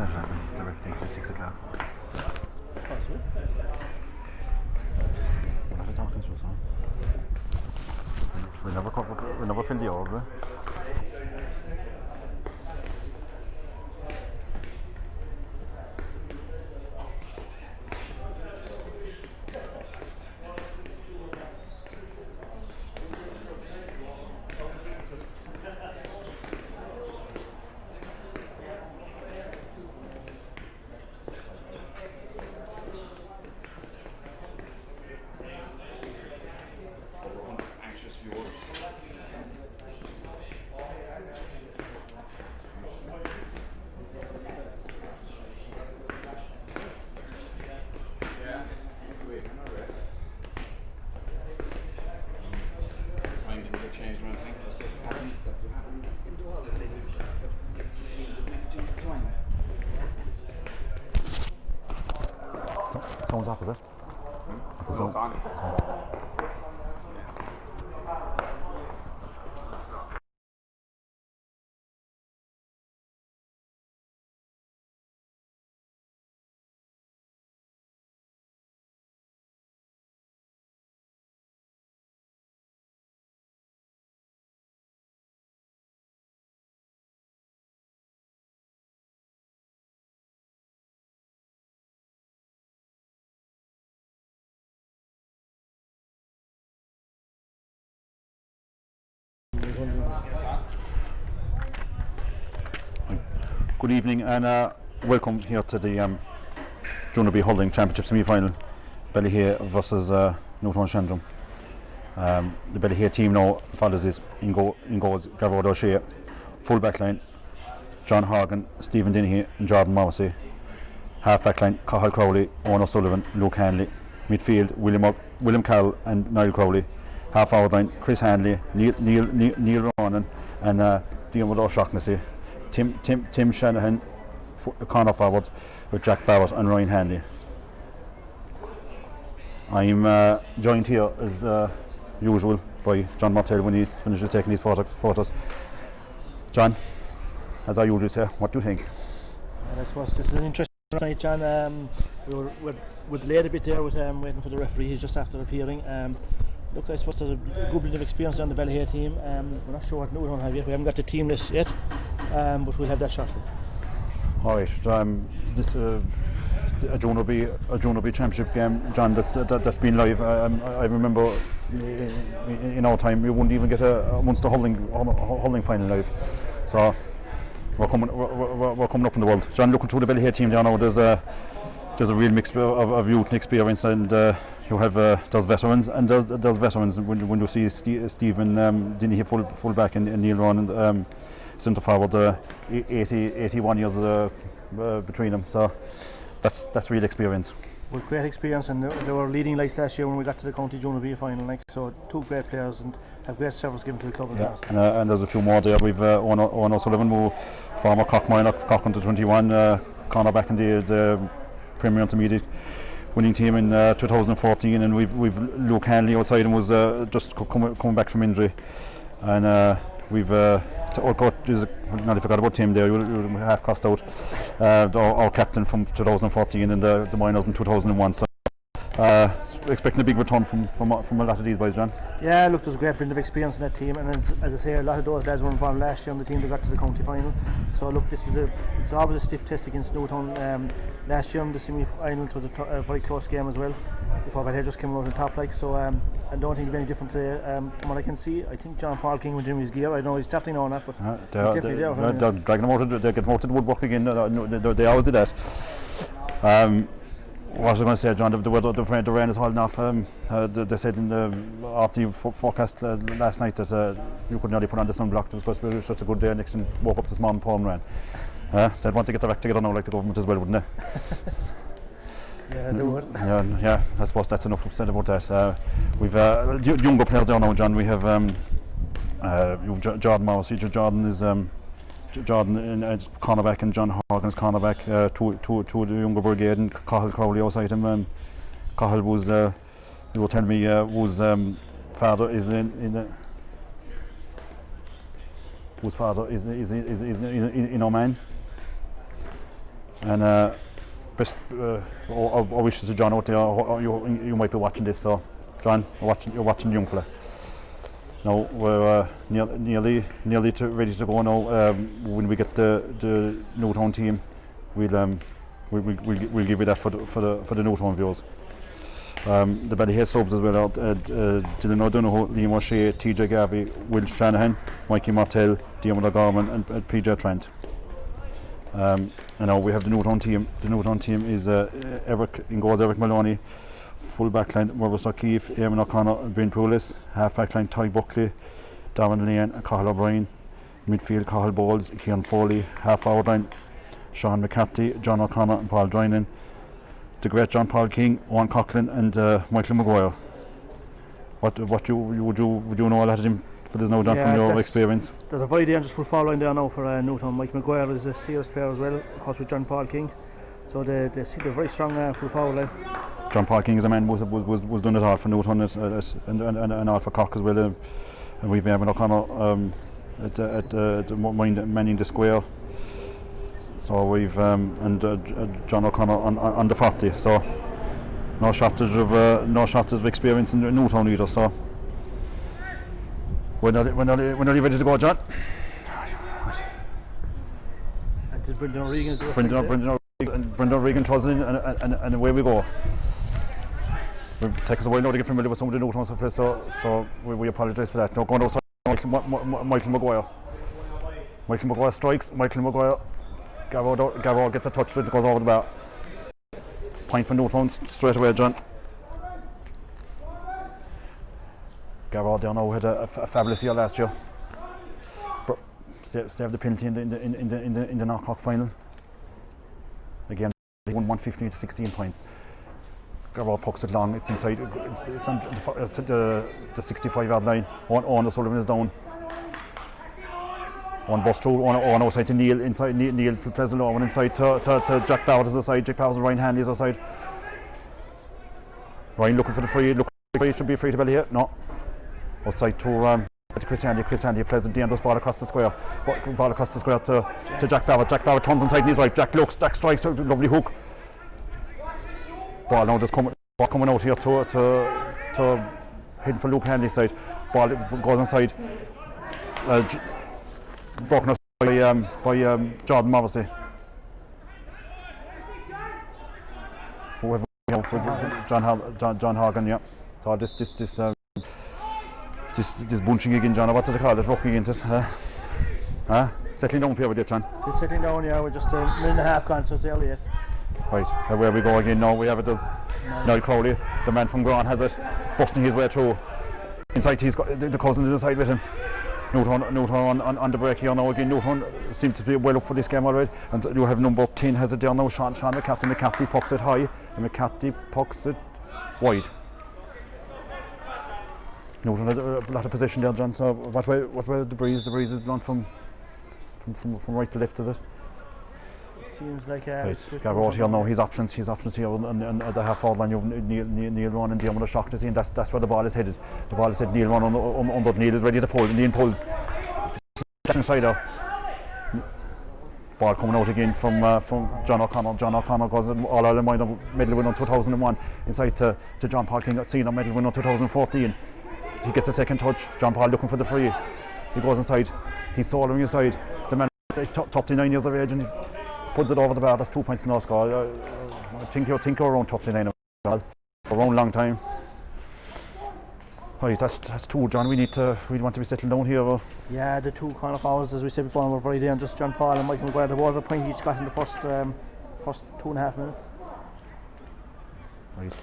directing to 6 o'clock. Possible. We'll have to talk through some. We never fill the order. Someone's off, is it? Someone's on. Good evening and welcome here to the Junior B Hurling Championship semi-final, Ballyhea versus Newtownshandrum. The Ballyhea team now follows is in goals Gavard O'Shea, full back line John Horgan, Stephen Dennehy and Jordan Morrissey, half back line Cathal Crowley, Owen O'Sullivan, Luke Hanley, midfield William Carroll and Niall Crowley, half forward line Chris Hanley, Neil Ronan and Diarmuid O'Shaughnessy, Tim Shanahan, corner forward with Jack Barrett and Ryan Hanley. I'm joined here as usual by John Martell when he finishes taking his photos. John, as I usually say, what do you think? And I suppose this is an interesting night, John. We're delayed a bit there with waiting for the referee. He's just after appearing. Look, I suppose there's a good bit of experience on the Ballyhea team. We're not sure what we don't have yet. We haven't got the team list yet, but we'll have that shortly. All right, this a Junior B Championship game, John. That's been live. I remember in our time we wouldn't even get a Munster Hurling final live. So we're coming up in the world. John, looking through the Ballyhea team there now, there's a real mix of youth and experience, and you have there's veterans and there's veterans when you see Stephen Dennehy full back and Neil Ronan centre forward, 81 years between them, so that's real experience. Well, great experience, and they were leading lights last year when we got to the County Junior B final, so two great players and have great service given to the club. Yeah, and there's a few more there. We've Owen O'Sullivan, who former Cork under 21 cornerback in the Premier Intermediate winning team in 2014, and we've Luke Hanley outside and was just coming back from injury, and we've our coach is not forgot about Tim there. You half crossed out our captain from 2014 and the minors in 2001. So expecting a big return from a lot of these boys, John. Yeah, look, there's a great bit of experience in that team, and as I say, a lot of those lads were involved last year on the team that got to the county final. So look, it's always a stiff test against Newtown. Last year in the semi-final it was a very close game as well, before Ballyhea just came out on top, so I don't think it'll be any different today. From what I can see, I think John Paul King went in his gear. I know he's starting now on that, but they're dragging them out of the woodwork again. They always do that. What was I going to say, John? The rain is holding off. They said in the RT forecast last night that you could nearly put on the sunblock. It was going to be such a good day. Next, and woke up this morning, pouring rain. They'd want to get their act together now, like the government as well, wouldn't they? Yeah, they would. Yeah, I suppose that's enough said about that. We've younger players there now, John. We have Jordan Morrissey. Jordan is Jordan cornerback and John Horgan's cornerback. Two of the younger brigade, and Cathal Crowley outside him. Cathal was, you were telling me, was father is whose father is in Oman. And best our wishes to John out there. You might be watching this, so John, you're watching the young fella. Now we're nearly ready to go now. When we get the Newtown team, we'll give you that for the Newtown viewers. The Ballyhea subs as well: Dylan O'Donoghue, Liam O'Shea, TJ Garvey, Will Shanahan, Mikey Martell, Diarmuid O'Gorman, and PJ Trent. And now we have the Newtown team. The Newtown team is Eric Maloney, full back line Maurice O'Keefe, Eamon O'Connor, and Ben Poulis, half back line Ty Buckley, Darren Lane, and Cathal O'Brien, midfield Cathal Bowles, Cian Foley, half forward line Sean McCarthy, John O'Connor, and Paul Joynan, the great John Paul King, Owen Coughlin, and Michael Maguire. Would you know a lot of them for this now, John, from your experience? There's a very dangerous full forward line there now for Newtown. Mike Maguire is a serious player as well, of course with John Paul King. So they're very strong full forward line. John Paul King is a man was done it all for Newtown and all for Cork as well. And we've Eamon O'Connor at manning the square. So we've and John O'Connor on the 40. So no shortage of experience in Newtown either. So when are you ready to go, John? And Brendan O'Regan is Brendan O'Regan throws it in, and away we go. We've taken us a while now to get familiar with some of the Newtown stuff, so we apologise for that. Now going outside, Michael Maguire. Michael Maguire strikes. Michael Maguire. Garrod gets a touch that goes over the bar. Point for Newtown straight away, John. Garrod there now had a fabulous year last year. Saved the penalty in the knockout final. Again, they won 115 to 16 points. Garrod pucks it long. It's inside. It's on the 65-yard line. Owen O'Sullivan is down. One bus through, one outside to Neil, inside Neil plays along, one inside to Jack Bowers is aside, Jack Bowers and Ryan Hanley is aside. Ryan looking for the free, should be free to Ballyhea, no. Outside to Chris Hanley plays a dangerous ball across the square, to Jack Bowers. Jack Bowers turns inside and he's right, Jack strikes, lovely hook. Ball now just coming out here to heading for Luke Hanley's side, ball goes inside. Broken up by Jordan Morrissey. Whoever, John Hagan, yeah. So this bunching again, John. What do they call it? Rocking into it. Settling down here with you, John. Just settling down, yeah. We're just a minute and a half gone, so it's early yet. Right, where we go again now. We have it as Niall Crowley, the man from Gran, has it, busting his way through. Inside, he's got the cousins inside with him. Newtown on the break here now again. Newtown seems to be well up for this game already. And you have number 10 has it there now, Sean McCarthy. McCarthy pucks it high and McCarthy pucks it wide. Newtown had a lot of possession there, John. So what way the breeze? The breeze is blown from right to left, is it? It seems like Garrod here now, his options here and at the half forward line you have Neil Run and Diarmuid O'Shaughnessy to see, and that's where the ball is headed. The ball is headed, Neil Run under Neil is ready to pull, and Neil pulls. Inside out. Ball coming out again from John O'Connor. John O'Connor goes All Ireland minor medal winner 2001 inside to John Paul King, senior medal winner 2014. He gets a second touch. John Paul looking for the free. He goes inside. He's soloing inside. The man 39 years of age and he puts it over the bar. That's 2 points in our score. I think you're around 39 for a long time. Right, that's two, John. We want to be settled down here. Yeah, the two corner forwards, as we said before, were very dangerous. John Paul and Michael Maguire, they both have a point each got in the first 2.5 minutes. Right.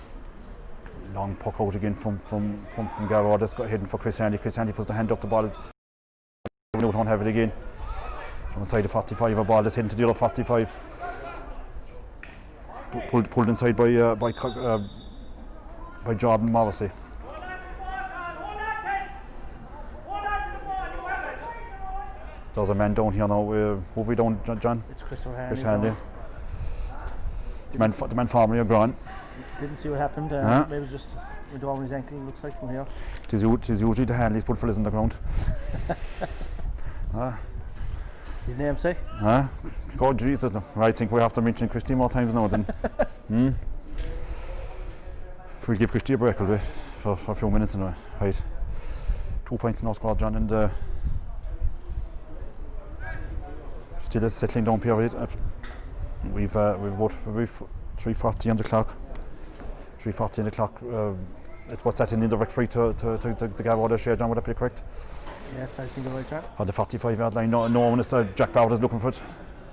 Long puck out again from Garrod. That's got heading for Chris Hanley. Chris Hanley puts the hand up. The ball is. We don't have it again. Inside the 45, a ball is heading to the other 45. Pulled inside by Jordan Morrissey. There's a man down here now. Who have we down, John? It's Christopher Chris Hanley. The man formerly gone. Didn't see what happened. Maybe just went over his ankle. Looks like from here. It is usually the Hanleys put fellas in the ground. His namesake? Huh? God, Jesus. I think we have to mention Christy more times now then. If we give Christy a break, will we? For a few minutes anyway. Right. 2 points in our squad, John, and still a settling down period. We've 3:40 on the clock. 3:40 on the clock. It's what's that in indirect free to get out of share, John, would that be correct? Yes, I think you're right there. On the 45-yard line, no one is Jack Ballard is looking for it.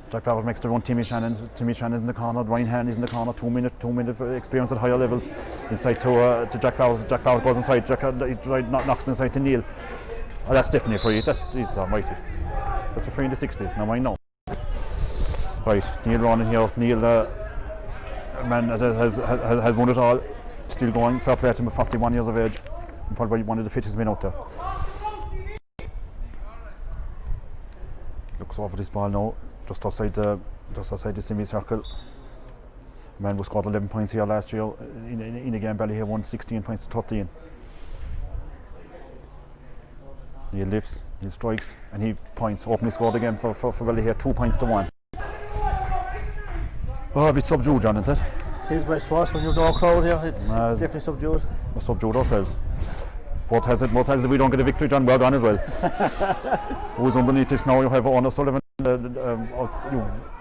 Jack Ballard makes the run. Timmy Shannon's in the corner. Ryan Hanley's in the corner. 2 minute experience at higher levels. Inside to Jack Ballard. Jack Ballard goes inside. Knocks inside to Neil. Oh, that's definitely free. He's almighty. That's a free in the 60s. Now I know. Right, Neil running here. Neil, man, has won it all. Still going. Fair play to him at 41 years of age. Probably one of the fittest men out there. Looks over this ball now, just outside the semicircle. A man who scored 11 points here last year in a game. Ballyhea won 16 points to 13. He lifts, he strikes, and he points. Openly scored again for Ballyhea, 2 points to 1. Oh, a bit subdued, John, isn't it? It is, but I suppose when you've no crowd here, it's definitely subdued. We're subdued ourselves. Both has it if we don't get a victory, John, well done as well. Who's underneath this now? You have Owen O'Sullivan.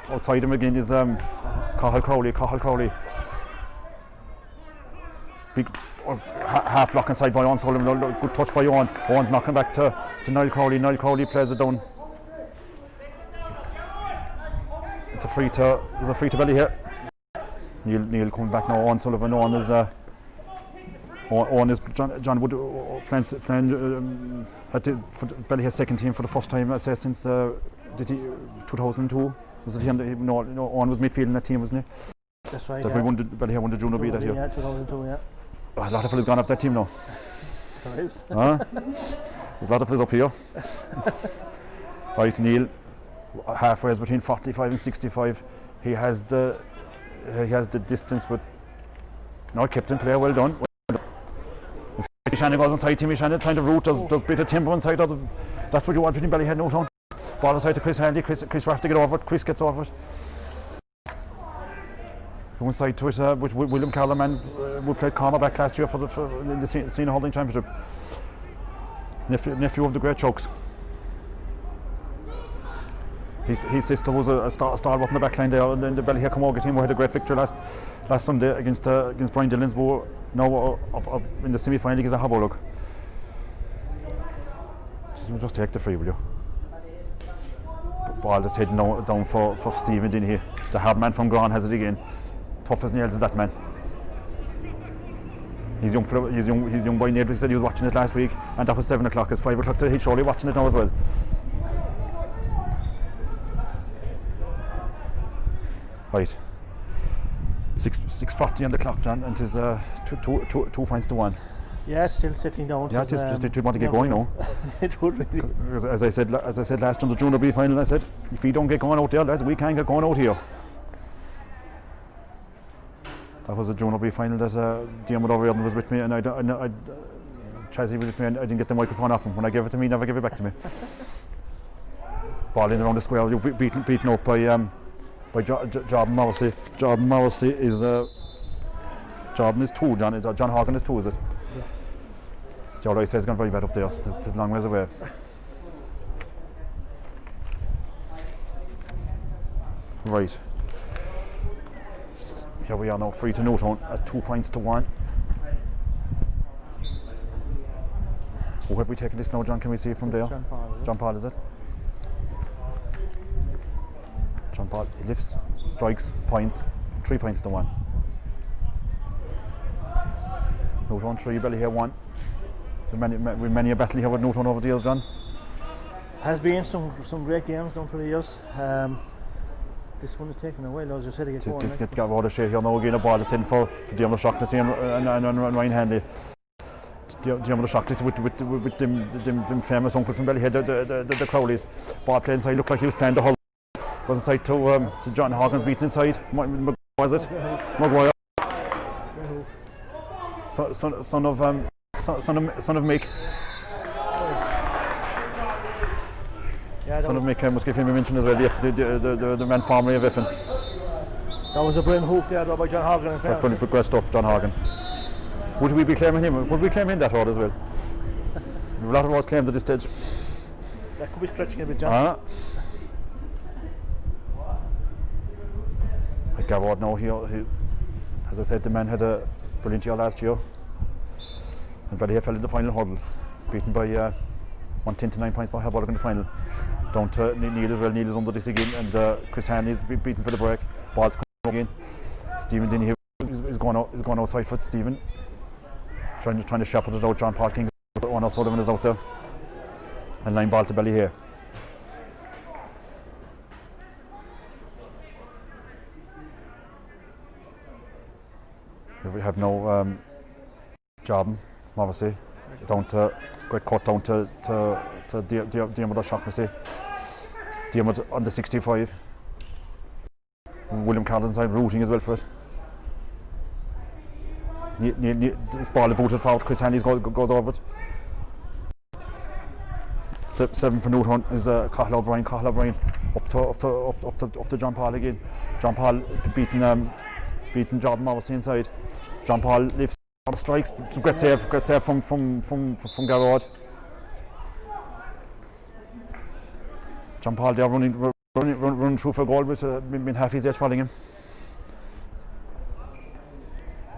Outside him again is Cathal Crowley. Big half lock inside by Owen Sullivan. Good touch by Owen. Owen's knocking back to Niall Crowley. Niall Crowley plays it down. It's a free to Ballyhea. Neil coming back now. Owen Sullivan. Owen is John Wood playing at Ballyhea's second team for the first time, I say, since 2002. Was it him? No, Owen was midfield in that team, wasn't he? That's right. Ballyhea won the Junior B that year. Yeah, 2002, yeah. A lot of fellas gone off that team now. There is. There's a lot of fellas up here. Right, Neil, halfway between 45 and 65. He has the distance, but no, captain player, well done. Timmy Shannon goes inside. Timmy Shannon trying to root. Does bit of timber inside. That's what you want between Ballyhea and Newtown. Ball inside to Chris Hanley. Chris have to get over it. Chris gets over it. Go inside to it with William Carlaman, who played cornerback last year in the Senior Hurling Championship. Nephew of the great Chokes. His sister was a stalwart in the back line there, and then the Ballyhea Camogie team who had a great victory last Sunday against Brian Dillon's, who now up in the semi-final is a Habbo look. Just take the free, will you? Ball is heading down for Stephen Dinnehy. The hard man from Gran has it again. Tough as nails is that man. He's young boy. Neighbour said he was watching it last week, and that was 7 o'clock. It's 5 o'clock. He's surely watching it now as well. Right, 6:40 on the clock, John, and it's 2 points to 1. Yeah, it's still sitting down. Yeah, just want to get going now. It would really. As I said last on the Junior B final, I said, if we don't get going out there, lads, we can't get going out here. That was a Junior B final that Diarmuid O'Riordan was with me, and Chazzy was with me, and I didn't get the microphone off him. When I gave it to me, he never gave it back to me. Ball in around the square, beaten up by Jordan Morrissey. Jordan Morrissey is Jordan is 2, John Horgan is 2, is it? Yeah. Jordan says it's gone very bad up there. There's a long ways away. Right. Here we are now, free to Newtown at 2 points to 1. Who have we taken this now, John? Can we see it from there? John Paul, is it? John Paul, he lifts, strikes, points, 3 points to 1. Newtown 3, Ballyhea 1. Many a battle here with Newtown over the years, John. Has been some great games down through the years. This one is taking a while, as you said, to get going. Just get out of the shade here now. Again, a ball is heading for Diarmuid O'Shaughnessy and Ryan Hanley. Diarmuid O'Shaughnessy with them famous uncles from Ballyhea, the Crowleys. Ball played inside, looked like he was playing the Hull. Goes inside to John Horgan's beaten inside. Was it? Maguire. Son of Mick. Yeah, son of Mick must give him a mention as well, the man formerly of Effin. That was a brilliant hook there though by John Horgan in fairness. Brilliant, great stuff, John Horgan. Would we be claiming him? Would we claim him that road as well? A lot of us claimed at this stage. That could be stretching a bit, John. Gavard now, he, as I said, the man had a brilliant year last year. And Ballyhea fell in the final hurdle, beaten by 110 to 9 points by Hurling in the final. Down to Neil as well. Neil is under this again, and Chris Hanley's beaten for the break. Ball's coming again. Stephen Denny is going outside for Stephen. Trying to shepherd it out. John Paul King, one O'Sullivan is out there. And line ball to Ballyhea. Here we have no Jobin, obviously. Down to great cut down to Diarmuid O'Shaughnessy. Diarmuid on the 65. William Carlton side routing as well for it. This ball is booted forward. Chris Hanley goes over it. 7 for Newtown is Cathal O'Brien. Cathal O'Brien up to John Paul again. John Paul beating Jordan obviously inside. John Paul lifts, strikes. Great save from Garrod. John Paul there running through for a goal with been half his edge following him.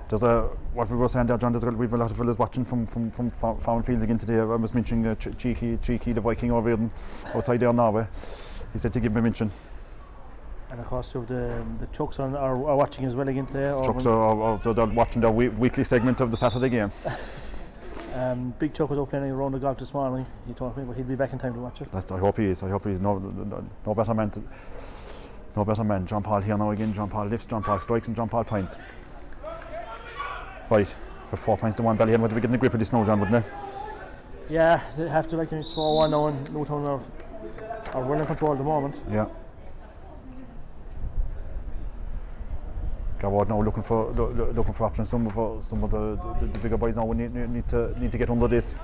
There's what we were saying there, John. We've a lot of fellas watching from Farm Fields again today. I was mentioning Cheeky, the Viking over here outside there in Norway. He said to give him a mention. And of course, you have the Chucks are watching as well again today. Chucks they're watching their weekly segment of the Saturday game. Big Chuck was out playing around the golf this morning. He told me, but he'll be back in time to watch it. I hope he is. I hope he's no better man. No better man. John Paul here now again. John Paul lifts, John Paul strikes, and John Paul points. Right, for 4 points to 1. Ballyhea would be getting a grip of this now, John, wouldn't they? Yeah, they have to, like, it's 4-1 now, and Newtown are well in control at the moment. Yeah. Garrod now looking for options. Some of the bigger boys now need to get under this.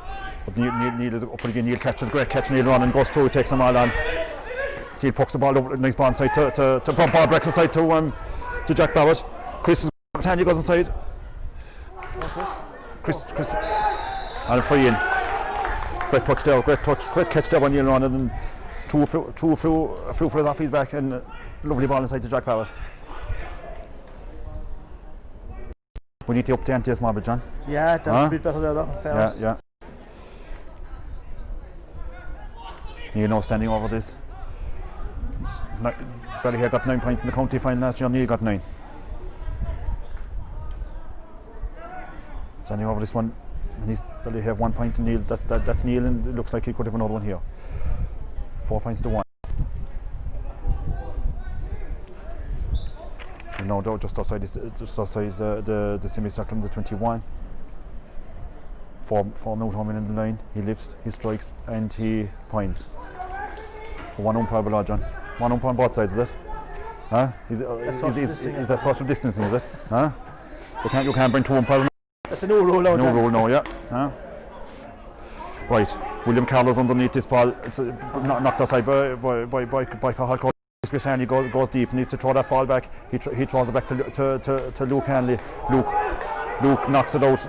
But Neil is up again. Neil catches, great catch. Neil run and goes through, takes them all on. Neil pucks the ball over, nice ball inside to ball breaks inside to Jack Barrett. Chris Hanley goes inside. Chris and a free in. Great touch there, great catch there by Neil run and a few fellas off his back and a lovely ball inside to Jack Barrett. We need to up the ante a small bit, John. Yeah, that's a bit better there though. Yeah. Neil now standing over this. Ballyhea got 9 points in the county final last year. Neil got 9. Standing over this one, and he's Ballyhea 1 point. And Neil, that's Neil, and it looks like he could have another one here. 4 points to 1. No, just outside the semicircle, the 21. For Newtown in the line, he lifts, he strikes, and he points. 1 umpire below, John. 1 umpire on both sides, is it? Huh? Is that social distancing, is it? Huh? You can't bring 2 umpires. That's a new rule now. New rule now, yeah. Huh? Right, William Carlos underneath this ball. It's knocked aside by Cathal. Chris Hanley goes deep, needs to throw that ball back. He throws it back to Luke Hanley. Luke knocks it out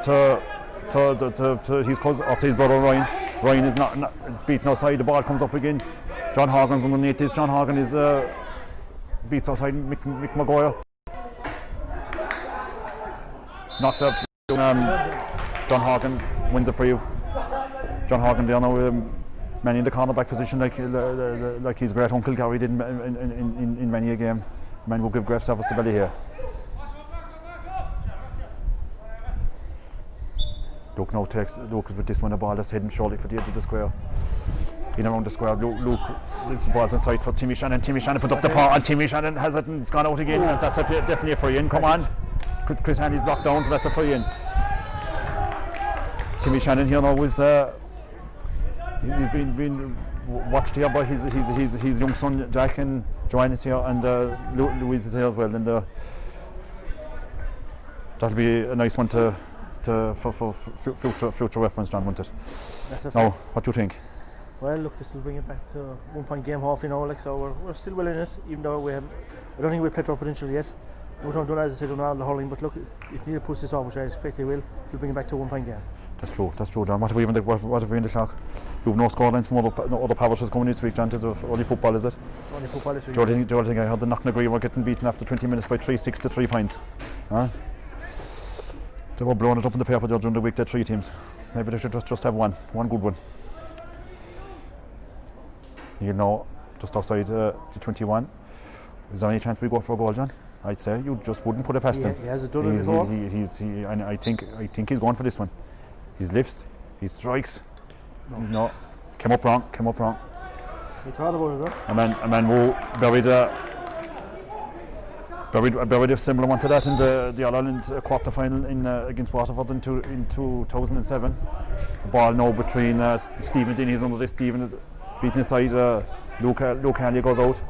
to his brother Ryan. Ryan is not beaten outside. The ball comes up again. John Horgan's underneath this. John Horgan is beats outside Mick Maguire. Knocked up. John Horgan wins it for you. John Horgan there now. Many in the cornerback position, like his great uncle Gary did in many a game. Man will give great service to Ballyhea. Luke now takes with this one a ball that's heading shortly for the edge of the square. In around the square, Luke this ball's inside for Timmy Shannon. Timmy Shannon puts up the paw, and Timmy Shannon has it, and it's gone out again. That's definitely a free in. Come on, Chris Hanley's blocked down, so that's a free in. Timmy Shannon here now is. He's been watched here by his young son Jack, and Joanne is here, and Louise is here as well, and that'll be a nice one for future reference, John, won't it? Now, what do you think? Well, look, this will bring it back to 1 point game hopefully now, like, so we're still well in it, even though I don't think we've played our potential yet. We don't do, as I said, on all the hurling, but look, if Neil puts this off, which I expect they will, they'll bring it back to a 1 point game. That's true, John. What have we in the clock? You've no scorelines from other publishers coming this week, John. Is it only football, is it? Only football this week. Do you think I heard the Knocknagree were getting beaten after 20 minutes by 3-6 to 3 points? Huh? They were blowing it up in the paper during the week, the 3 teams. Maybe they should just have one good one. You know, just outside the 21. Is there any chance we go for a goal, John? I'd say you just wouldn't put it past him. He has done it before. And I think he's going for this one. He lifts, he strikes. No, came up wrong. He thought about it though. A man who buried a similar one to that in the All-Ireland quarter final against Waterford in 2007. The ball now between Stephen Denny's under this. Stephen is beating his side. Luke Hanley goes out.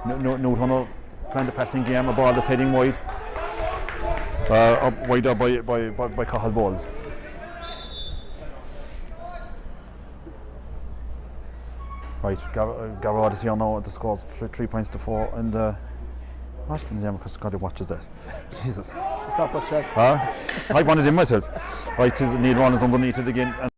Newtown playing the passing game. A ball that's heading wide. Up wide by Cahill Bowles. Right, Garrod is here now. The score's 3 points to 4, and what? Yeah, because God, he watches that. Jesus. Stop that shot. I wanted him myself. Right, Neil Ron is underneath it again. And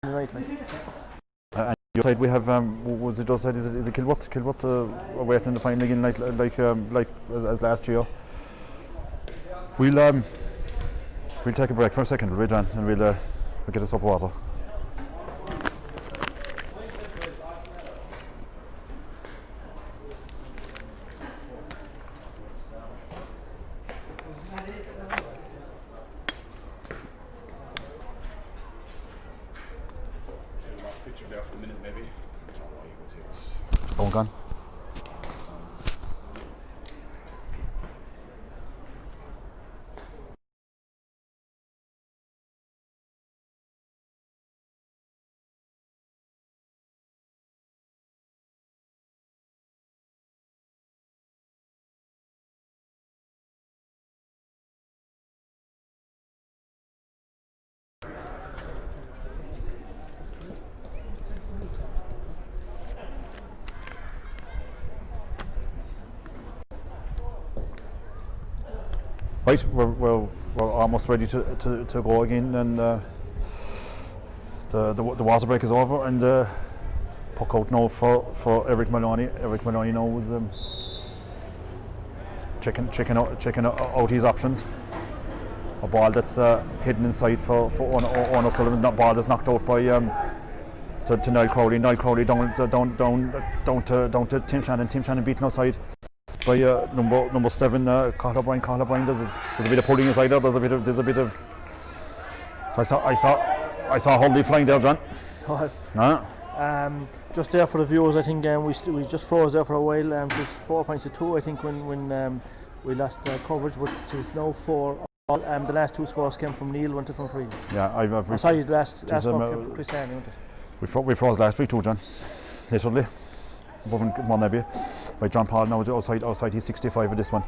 Right, on your side we have was it just said is it Kilworth are waiting in the final again like as last year. We'll take a break for a second, will we, John, and we'll get us up water. Phone gone. Right, we're almost ready to go again, and the water break is over, and puck out now for Eric Maloney. Eric Maloney now was checking out his options. a ball that's hidden inside for Owen O'Sullivan. That ball is knocked out by to Niall Crowley. Niall Crowley down to Tim Shannon. Tim Shannon beaten outside by number 7 Cathal O'Brien. There's a bit of pulling inside there. There's a bit of I saw Hurley flying there, John. Just there for the viewers, I think we just froze there for a while. It was 4 points to 2, I think, when we lost coverage, but it is now 4. The last 2 scores came from Neil, went from frees. Yeah, sorry, the last one came from Chris Hanley, wasn't it? We froze last week too, John. Literally. Above one maybe. Right, John Paul now outside. He's 65 with this one.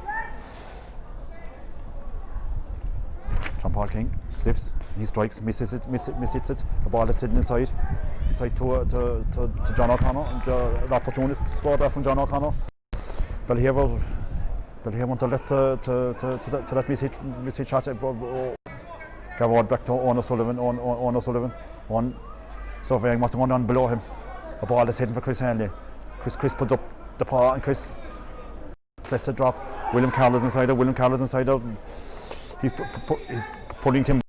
John Paul King lifts. He strikes, misses it. The ball is sitting inside to John O'Connor. The opportunity to score there from John O'Connor. Ballyhea want to let to that miss-hit shot. Gavard back to Owen O'Sullivan. One surveying what's going on below him. A ball is hidden for Chris Hanley. Chris puts up the paw and Chris lets it drop. William Carroll is inside out. He's pulling Tim.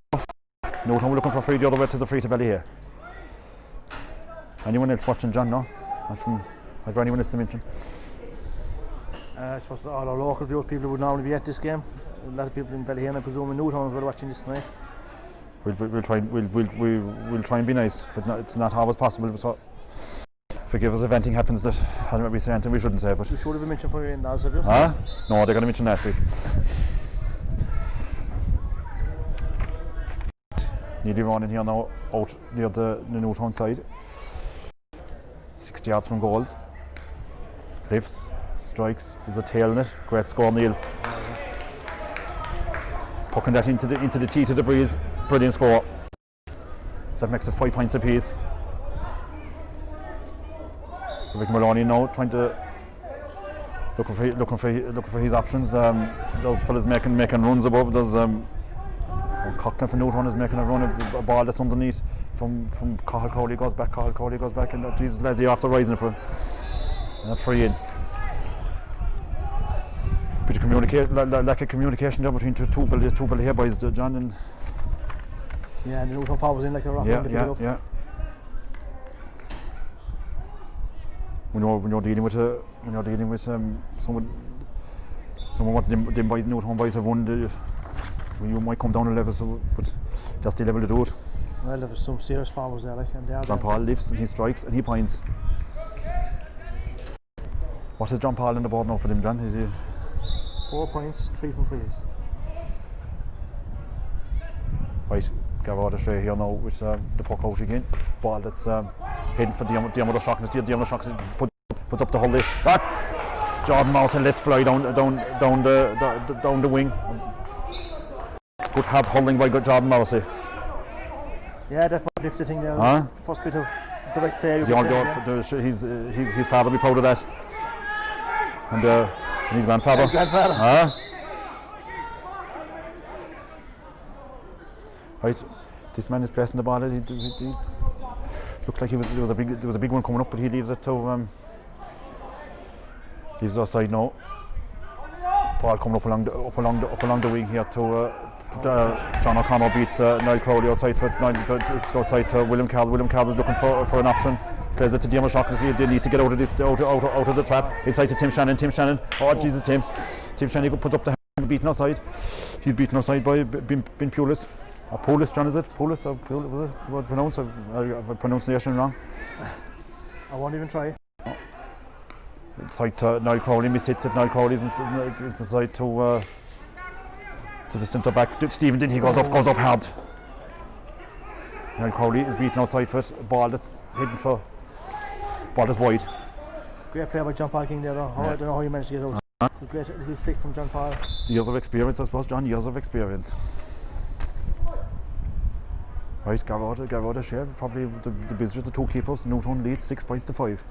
Newtown looking for free the other way to the free to Ballyhea. Anyone else watching, John? No? I've anyone else to mention? I suppose all our local viewers, people who would normally be at this game. A lot of people in Ballyhea, and I presume in Newtown as well, watching this tonight. We'll try and be nice, but it's not always possible. So forgive us if anything happens that I don't know, we say anything we shouldn't say. But you should have been mentioned for your in-laws, have you? No, they're going to mention last week. Nearly running here now, out near the Newtown side. 60 yards from goals. Lifts, strikes, there's a tail in it. Great score, Neil. Pucking that into the teeth of the breeze. Brilliant score. That makes it 5 points apiece. Rick Maloney now trying to looking for his options. Those fellas making runs above. There's Cochran for Newtown is making a run, a ball that's underneath from Cathal Crowley goes back, and Jesus, Leslie after rising for him. Free in. Bit of lack of communication there between two Ballyhea boys, John. And yeah, and the Newtown Paul was in like a rock. Yeah. When you're dealing with someone what them boys, Newtown boys have won. You might come down a level, but that's the level to do it. Well, there was some serious forwards there, like, and they are John Paul lifts and he strikes and he points. What is John Paul on the board now for them, John? Is he 4 points, 3 from frees. Right, Gavard O'Shea here now with the puck out again. Ball that's heading for Diarmuid O'Shaughnessy. Diarmuid O'Shaughnessy puts up the Hurley. Jordan Mawson lets fly down the wing. Good hard holding by Jordan Mawson. Yeah, that was lifted thing there. The first bit of direct play. His father will be proud of that. And his grandfather. Right, this man is pressing the ball. He looked like there was a big one coming up, but he leaves it to leaves it aside now. Paul coming up along the wing here to John O'Connor beats Niall Crowley outside for it. It's outside to William Carroll. William Carroll is looking for an option. Plays it to Diarmuid O'Shaughnessy. They need to get out of the trap. Inside to Tim Shannon. Oh Jesus, Tim Shannon puts up the hand, beaten outside. He's beaten outside by Ben Pulis. Poulis, John, is it? Poulis or Poulis, was it? What pronounce? I've pronunciation wrong. I won't even try. Inside to Niall Crowley, mishits it. Niall Crowley's inside to the centre back. Stephen Din, he goes up hard. Niall Crowley is beaten outside for it. Ball that's hidden for. Ball is wide. Great play by John Paul King there, though. I don't know how he managed to get out. A great little flick from John Paul. Years of experience, I suppose, John. Years of experience. Right, Gavard O'Shea, probably the busier of the two keepers. Newtown leads 6 points to 5.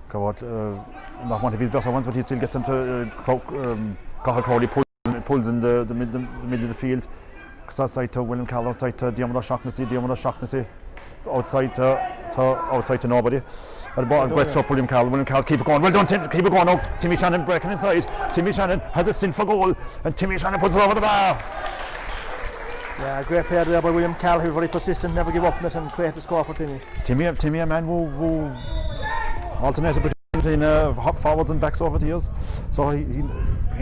Gavard, not one of his better ones, but he still gets into Cathal Crowley pulls in the middle of the field. Outside to William Carroll, outside to Diarmuid O'Shaughnessy. Outside to outside to nobody. And the ball, great stuff, William Carroll. William Carroll, keep it going. Well done, Tim, keep it going now. Timmy Shannon breaking inside. Timmy Shannon has a sin for goal, and Timmy Shannon puts it over the bar. Yeah, great player there by William Carroll, who was very persistent, never give up on it, and created the score for Timmy. Timmy, a man who alternated between forwards and backs over the years, so he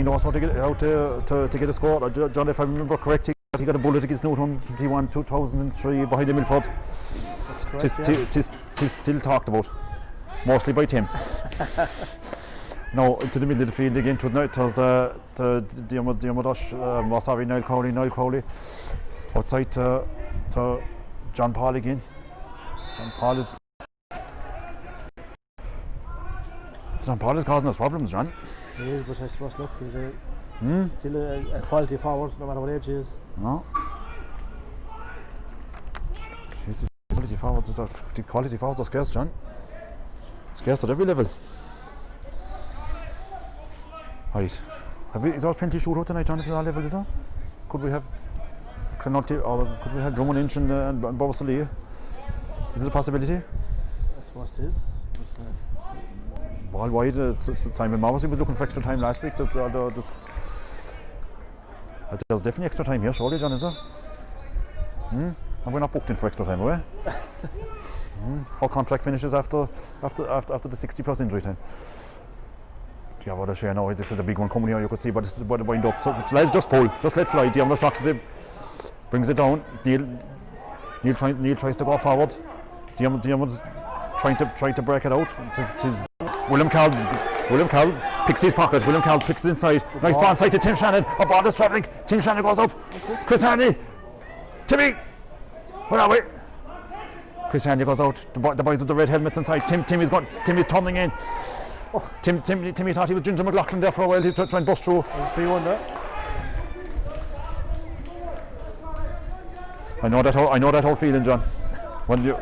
knows how to get a score. John, if I remember correctly, he got a bullet against Newtown 2003 behind the Milford. That's correct, Tis still talked about, mostly by Tim. Now into the middle of the field again. It was Niall Crowley outside to John Paul again. John Paul is causing us problems, John. He is, but I suppose, look, he's still a quality forward, no matter what age he is. No. He's quality forwards are scarce, John. Scarce at every level. Right. Is there plenty of shootout tonight, John, if it's all level, is there? Could we have Cranolty, or could we have Drummond Inch and Ballyhea? Is it a possibility? I suppose it is. Ball wide, Simon Morrissey was looking for extra time last week. There's definitely extra time here, surely, John, is there? And we're not booked in for extra time, are we? Our contract finishes after the 60 plus injury time. Yeah, what a share now. This is a big one coming here, you could see, but it's about to wind up. So let's just pull, just let fly. Diarmuid shocks it, brings it down. Neil tries to go forward. Diarmuid's trying to break it out. Tis William Carroll picks his pocket. William Carroll picks it inside. Nice ball inside to Tim Shannon. A ball is travelling. Tim Shannon goes up. Chris Hanley. Timmy. Where are we? Chris Hanley goes out. The boys with the red helmets inside. Timmy's turning in. Timmy thought he was Ginger McLaughlin there for a while. He tried and bust through. 3-1 there. I know that whole feeling, John. When you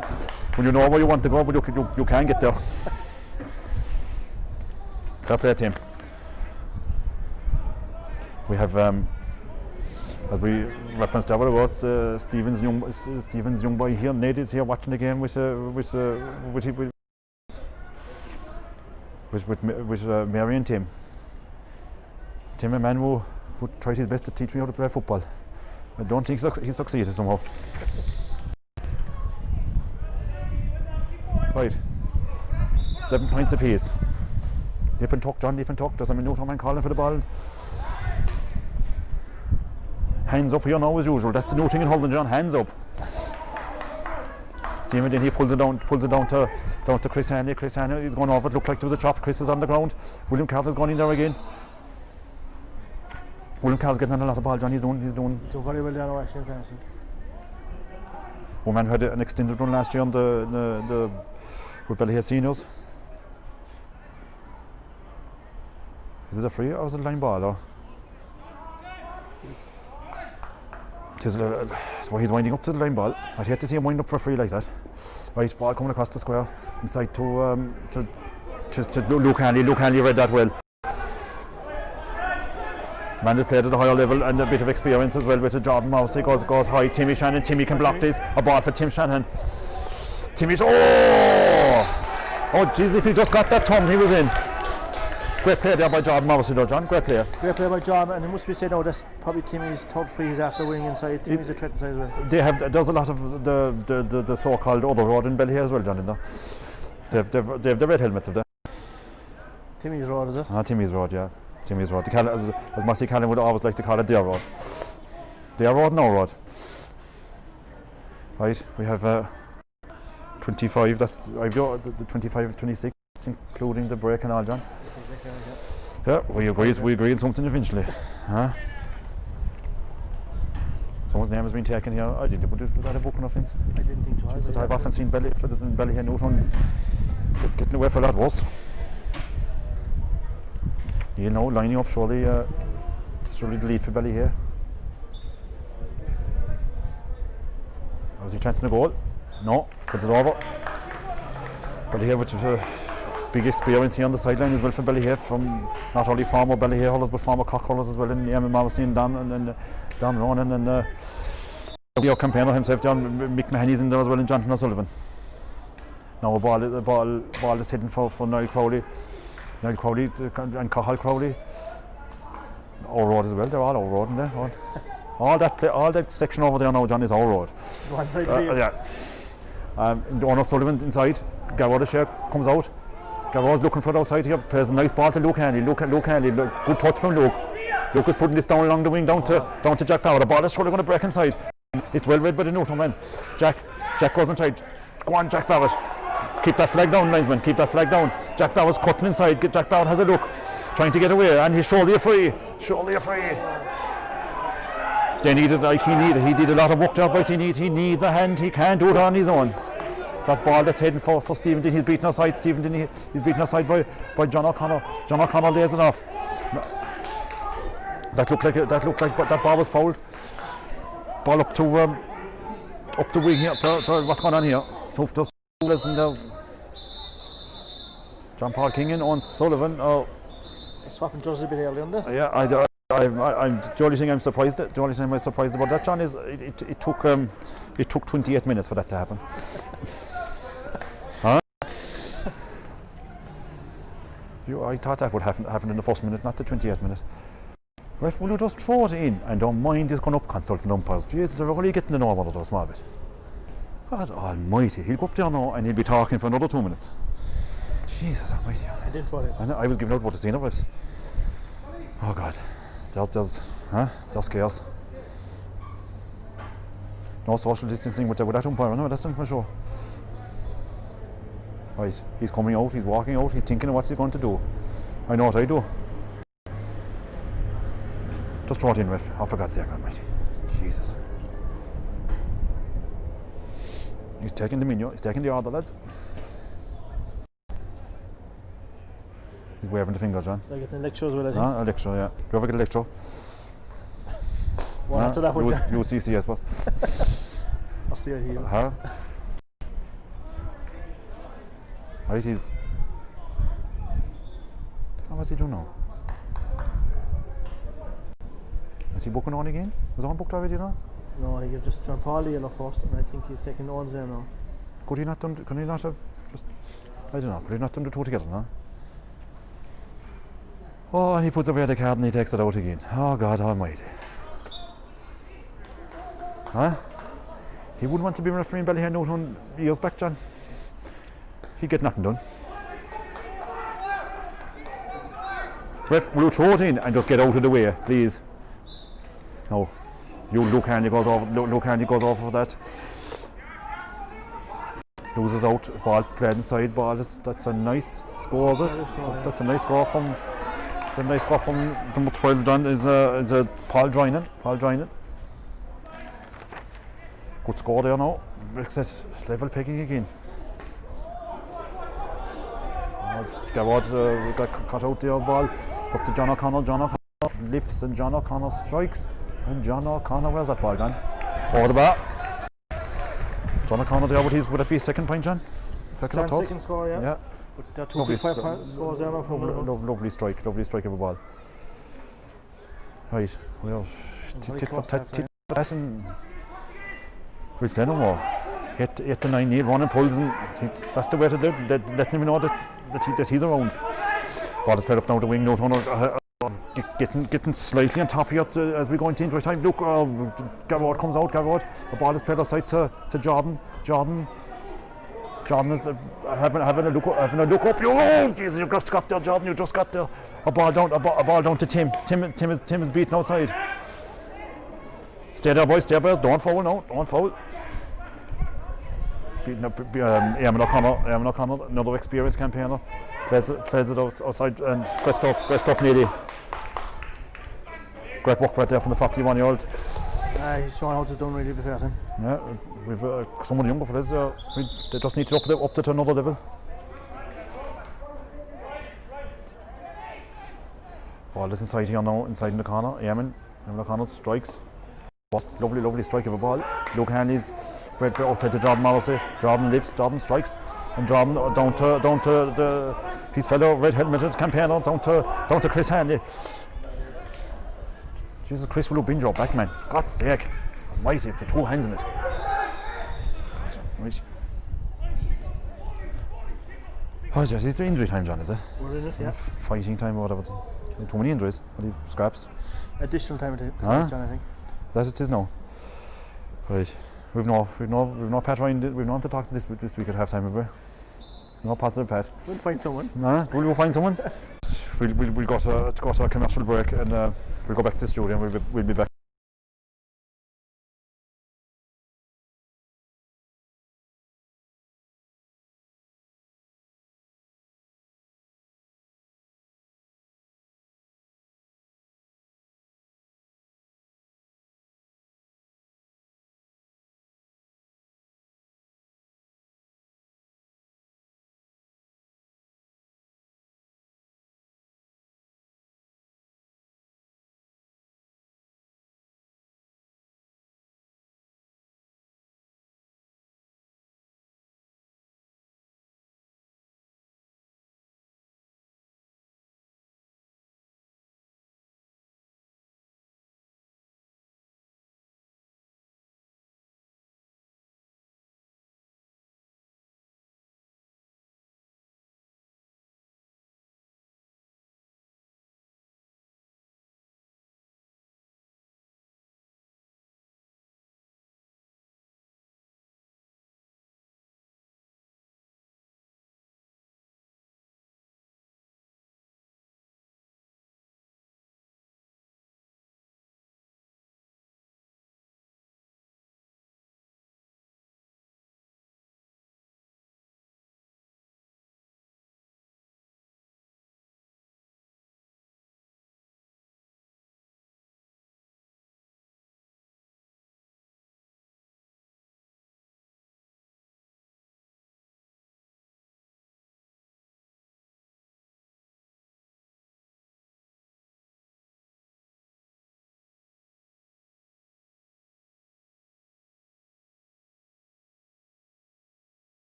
know where you want to go, but you can't get there. Fair play, Tim. We have, as we referenced there, it was Stephen's young boy here. Ned is here watching the game with Mary and Tim. Tim, a man who tried his best to teach me how to play football. I don't think he succeeded somehow. Right, 7 points apiece. Nip and tuck, John, nip and tuck. There's a Newtown man calling for the ball. Hands up here now as usual. That's the new thing in Hurling, John. Hands up. Stephen, then he pulls it down to Chris Hanley. Chris Hanley is going over. It looked like there was a chop. Chris is on the ground. William Carroll has gone in there again. William Carroll's getting on a lot of ball, John. He's doing very well there, actually. Woman had an extended run last year on the with Ballyhea seniors. Is it a free or is it a line ball? Or? So he's winding up to the line ball. I'd hate to see him wind up for a free like that. Right, ball coming across the square inside to Luke Hanley. Luke Hanley read that well. Man that played at a higher level and a bit of experience as well with the Jordan Mousey goes high. Timmy Shannon. Timmy can block this. A ball for Tim Shannon. Timmy's geez, if he just got that thumb, he was in. Great play there by Jordan Mousey though, John. Great play. Great play by John, and it must be said now that's probably Timmy's third free he's after winning inside. Timmy's a threat inside as well. There's a lot of the so-called other road in Ballyhea as well, John, in there. They have the red helmets of them. Timmy's road, is it? Timmy's road, yeah. Timmy's road. As Massey Callan would always like to call it their road. Their road, no road. Right, we have 25, that's I've got the 25 and 26, including the break and all, John. Yeah, we agreed something eventually. Huh? Someone's name has been taken here. Was that a booking offence? I didn't think so. I've often seen fellas in Ballyhea Newtown getting away for that worse. You know, lining up surely the lead for Ballyhea. Was he chancing a goal? No, puts it over. Ballyhea with big experience here on the sideline as well for Ballyhea, from not only former Ballyhea hurlers but former Cork hurlers as well, in Eamon Morrissey and Dan Ronan and your campaigner himself, John Mick Mahoney's in there as well, and Jonathan O'Sullivan. Now the ball is heading for Niall Crowley and Cathal Crowley. Our road as well. They're all our road in there. All that section over there now, John, is our road. One side Yeah. Donald Sullivan inside. Garrod Share comes out. Garrod's looking for the outside here. Plays a nice ball to Luke Hanley. Luke Hanley. Good touch from Luke. Luke is putting this down along the wing down to Jack Power. The ball is surely going to break inside. It's well read by the Newtown man. Jack goes inside. Go on, Jack Barrett. Keep that flag down, linesman. Keep that flag down. Jack Barrett's cutting inside. Jack Barrett has a look, trying to get away, and he's surely a free. They needed, he did a lot of work there, boys. He needs a hand. He can't do it on his own. That ball that's heading for Stephen Dean, he's beaten aside. Stephen Dean, he's beaten aside by John O'Connor. John O'Connor lays it off. That looked like that ball was fouled. Ball up to wing here. To what's going on here? So does John Paul King and Owen Sullivan. They're swapping jerseys a bit early, aren't they? Yeah, I'm the only thing I'm surprised about that, John, is it took 28 minutes for that to happen. Huh? I thought that would happen in the first minute, not the 28th minute. Ref, will you just throw it in and don't mind this going up consulting umpires? Jesus, they're really getting to know about it a small bit. God almighty, he'll go up there now and he'll be talking for another 2 minutes. Jesus almighty. I did throw it. I was giving out about the scene of refs. Oh God, there's chaos. No social distancing with that umpire, no, that's for sure. Right, he's coming out, he's walking out, he's thinking of what he's going to do. I know what I do. Just throw it in, ref. Oh, for God's sake, almighty. Jesus. He's taking the menu, he's taking the order, lads. He's waving the finger, John. They're getting a lecture as well, I think. A lecture, yeah. Do you ever get a lecture? Well, after that one. UCC, I suppose. I'll see it here. Huh? Right, he's... What's he doing now? Is he booking on again? Was on booked already now? No, he gave just John Paul the yellow first, and I think he's taking Owens there now. Could he not have just... I don't know, could he not done the two together now? Oh, and he puts away the card and he takes it out again. Oh God almighty. Huh? He wouldn't want to be refereeing Ballyhea Newtown years back, John. He'd get nothing done. Ref, will you throw it in and just get out of the way, please? No. Luke Hanley goes off for that. Loses out, ball played inside, that's a nice score, is it? That's a nice score from number 12, John, is a Paul Drynan. Good score there now. Makes it level pegging again. Garrod got cut out there, ball up to John O'Connor lifts and John O'Connor strikes. And John O'Connor, where's that ball gone? Over the bar. John O'Connor there, would it be second point, John? Second score, yeah. Yeah. But there are two quick scores there now from lovely strike of a ball. Right, well, tit for tat and we'll say no more. 8 to 9 need running pulls, and that's the way to do it. Letting him know that he's around. Ball is played up now the wing, getting slightly on top here as we go into injury time. Look, Garrod comes out. The ball is played outside to Jordan. Jordan is having a look up. Oh, Jesus! You just got there, Jordan. You just got there. A ball down to Tim. Tim is beaten outside. Stay there, boys. Don't foul now. Don't foul. Beating up Eamon O'Connor, another experienced campaigner. Plays it outside, and great stuff nearly. Great work right there from the 41-year-old. He's showing how it's done really before him. Yeah, we've some of the younger fellas. They just need to up to another level. Ball is inside here now, inside in the corner. Eamon O'Connor strikes. Lovely strike of a ball. Luke Hanley's great outside to Jordan Morrissey. Jordan lifts, Jordan strikes, and Jordan down to his fellow red helmeted campaigner, down to Chris Hanley. Jesus, Chris will binge your back, man. For God's sake. Almighty, the two hands in it. God almighty. Oh, just it's injury time, John, is it? We're in it, yeah. Fighting time or whatever. Too many injuries. Scraps. Additional time to Huh? John, I think. That's what it is now. Right. We've no Pat Ryan. We've no one to talk to this week at half time, have we? No positive Pat. We'll find someone. Will you find someone? We'll go to a commercial break and we'll go back to the studio and we'll be back.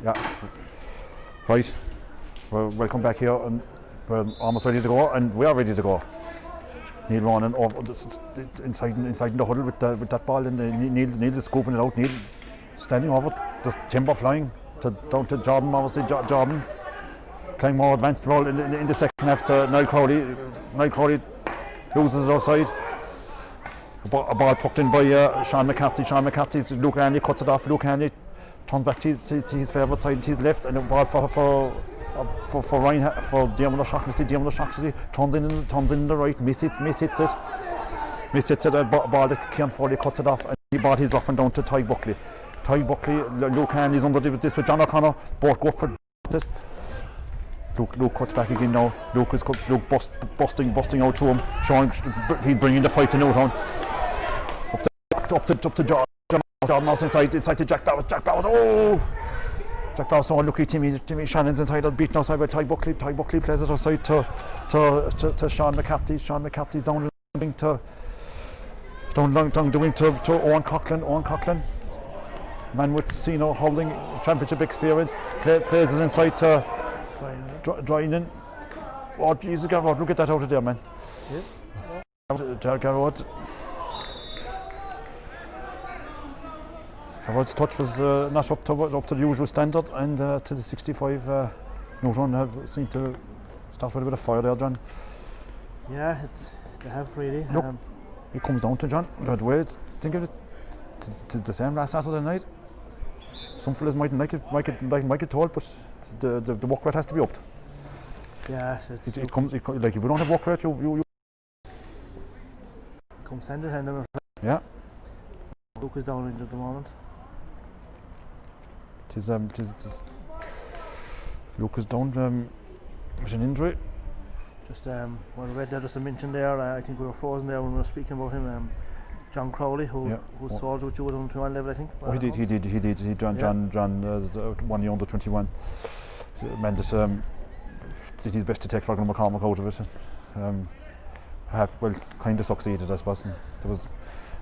Yeah. Right. Well, welcome back here, and we're almost ready to go, and we are ready to go. Neil running over inside the huddle with that ball, and Neil is scooping it out. Neil standing over, just timber flying down to Jordan. Obviously, Jordan playing more advanced role in the second half to Niall Crowley. Niall Crowley loses it outside. A ball poked in by Sean McCarthy. Sean McCarthy's Luke Hanley cuts it off. Luke Hanley turns back to his favourite side, to his left, and a ball for Ryan, for Diarmuid O'Shaughnessy. Diarmuid O'Shaughnessy turns in the right, miss hits it. A ball that Cian Foley cuts it off, and the ball he's dropping down to Ty Buckley. Luke Hanley's under this with John O'Connor. Both go for it. Luke cuts back again now. Luke busting out through him, showing he's bringing the fight to Newtown. Up to John Mouse inside to Jack Barrett. Oh! Jack Barrett's so unlucky. Timmy Shannon's inside, that's beaten outside by Ty Buckley. Ty Buckley plays it outside to Sean McCarthy. Sean McCarthy's down the wing to Owen Coughlin. Man with Hurling championship experience. Plays it inside to Drynan. Oh Jesus, Garrod, look at that out of there, man. Garrod's touch was not up to the usual standard, and to the 65, Newtown have seemed to start with a bit of fire there, John. Yeah, they have really. Look, it comes down to John. That way, think of it. It's the same last Saturday night. Some fellas mightn't like it tall, but the work rate has to be upped. Yeah, it comes like if we don't have work rate, you comes hand in hand. Yeah. Luke is down at the moment. Luke is down with an injury. Just when we read there, just a mention there. I think we were frozen there when we were speaking about him. John Crowley, who sold with you at under-21 level, I think. Oh, he did. John won the under-21. Man, that did his best to take Fergal McCormack out of it. Kind of succeeded, I suppose.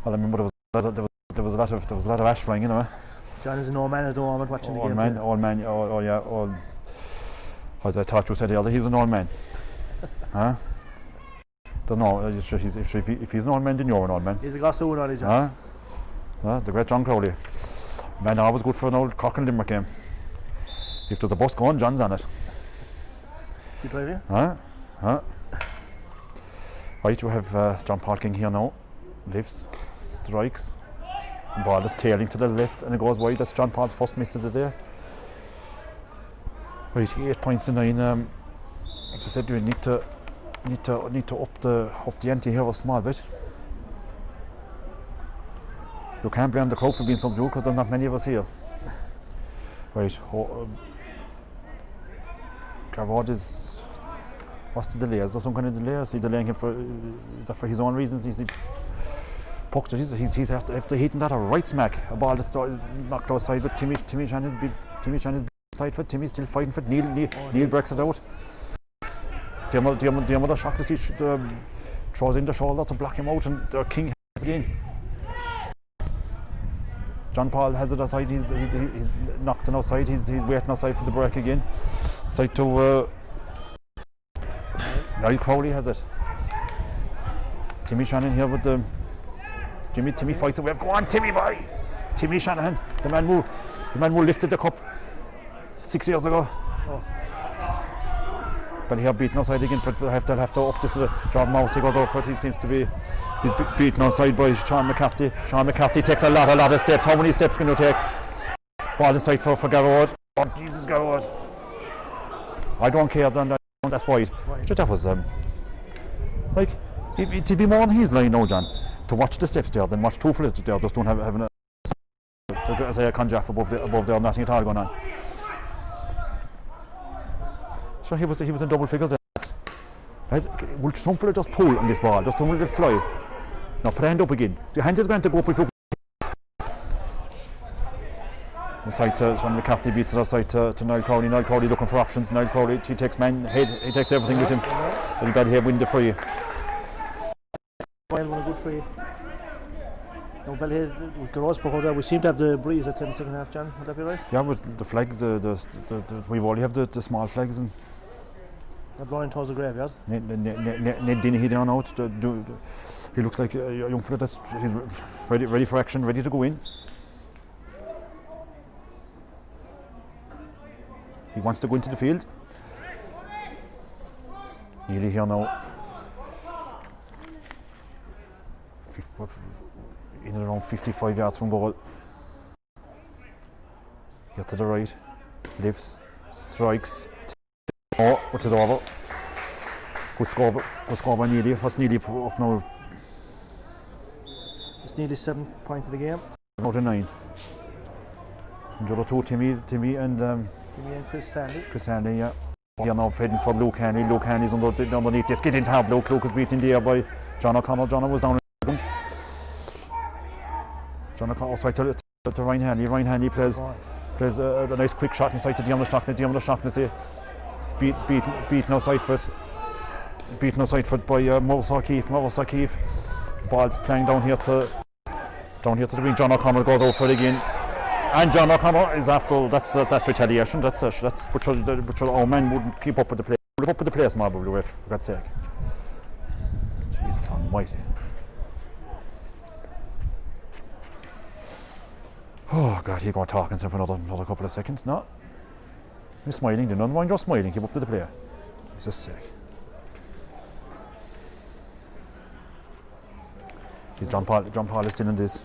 I remember there was a lot of ash flying, you know. John is an old man at the moment watching the game. Old man. Oh yeah. As I thought you said earlier, he was an old man. Huh? Don't know. If he's an old man, then you're an old man. He's a glass of wood, already, John. The great John Crowley. Man, always good for an old Cock and Limerick game. If there's a bus going, John's on it. Is he driving? Right, you have John Paul King here now. Lifts, strikes. The ball is tailing to the left and it goes wide. That's John Paul's first miss of the day. Right, 8 points to 9. As I said, we need to up the ante here a small bit. You can't blame the crowd for being subdued because there's not many of us here. Right, Garrod is. What's the delay? Is there some kind of delay? Is he delaying him for his own reasons? He's pucked it. He's after hitting that a right smack. A ball that's knocked outside, but Timmy Shannon's tight for it. Timmy's still fighting for it. Neil breaks it out. Diarmuid O'Shaughnessy throws in the shoulder to block him out, and King has it again. John Paul has it outside. He's knocked it outside. He's waiting outside for the break again. Side to Niall Crowley has it. Timmy Shannon here with the Timmy fights the wave. Go on, Timmy boy. Timmy Shanahan, the man who lifted the cup 6 years ago. Oh. But he's beaten outside again. Have to up this. Jordan Mouse, he goes over it. He seems to be. He's beaten outside by Sean McCarthy. Sean McCarthy takes a lot of steps. How many steps can you take? Ball inside for Garrod. Oh Jesus, Garrod! I don't care. That's wide. Just that was like to be more on his line now, John. To watch the steps there, then watch two fellas there. Just don't having a conjaff above there. Nothing at all going on. So he was in double figures there. Will some fella just pull on this ball? Just don't let it fly. Now put a hand up again. The hand is going to go up if you. Inside to Sean McCarthy beats it outside to Niall Crowley. Niall Crowley looking for options. Niall Crowley, he takes he takes everything with him. And he win the free. Well, one good free. No, Ballyhea, with Garros Puck there, we seem to have the breeze at 10 second half, John. Would that be right? Yeah, with the flag, we've only have the small flags and They're blowing towards the graveyard. Ned Dinnehy down out. He looks like a young fella that's he's ready for action, ready to go in. He wants to go into the field. Nearly here now. In and around 55 yards from goal. Here to the right. Lifts. Strikes. Oh, which is over. Good score by Neely. What's Neely up now? It's nearly 7 points of the game. 7 out of 9. And the other two, Timmy and Timmy and Chris Sandy. Chris Hanley, yeah. Here now heading for Luke Hanley. Luke Hanley's underneath. Just get into half. Luke is beaten in the air by John O'Connor. John was down in second. John O'Connor outside to Ryan Hanley. Ryan Hanley plays a nice quick shot inside to Diarmuid Stockness. Beaten outside foot. Beaten outside foot by Morris O'Keefe. Ball's playing down here to the wing. John O'Connor goes out for it again. And John O'Connor is after, that's retaliation. That's but our man wouldn't keep up with the play. Keep up with the place, Marble Blue Ref, for God's sake. Jesus almighty. Oh God, he's going talking for another couple of seconds. No. He's smiling, don't mind just smiling, keep up with the player. Jesus sake. He's John Paul is still in this.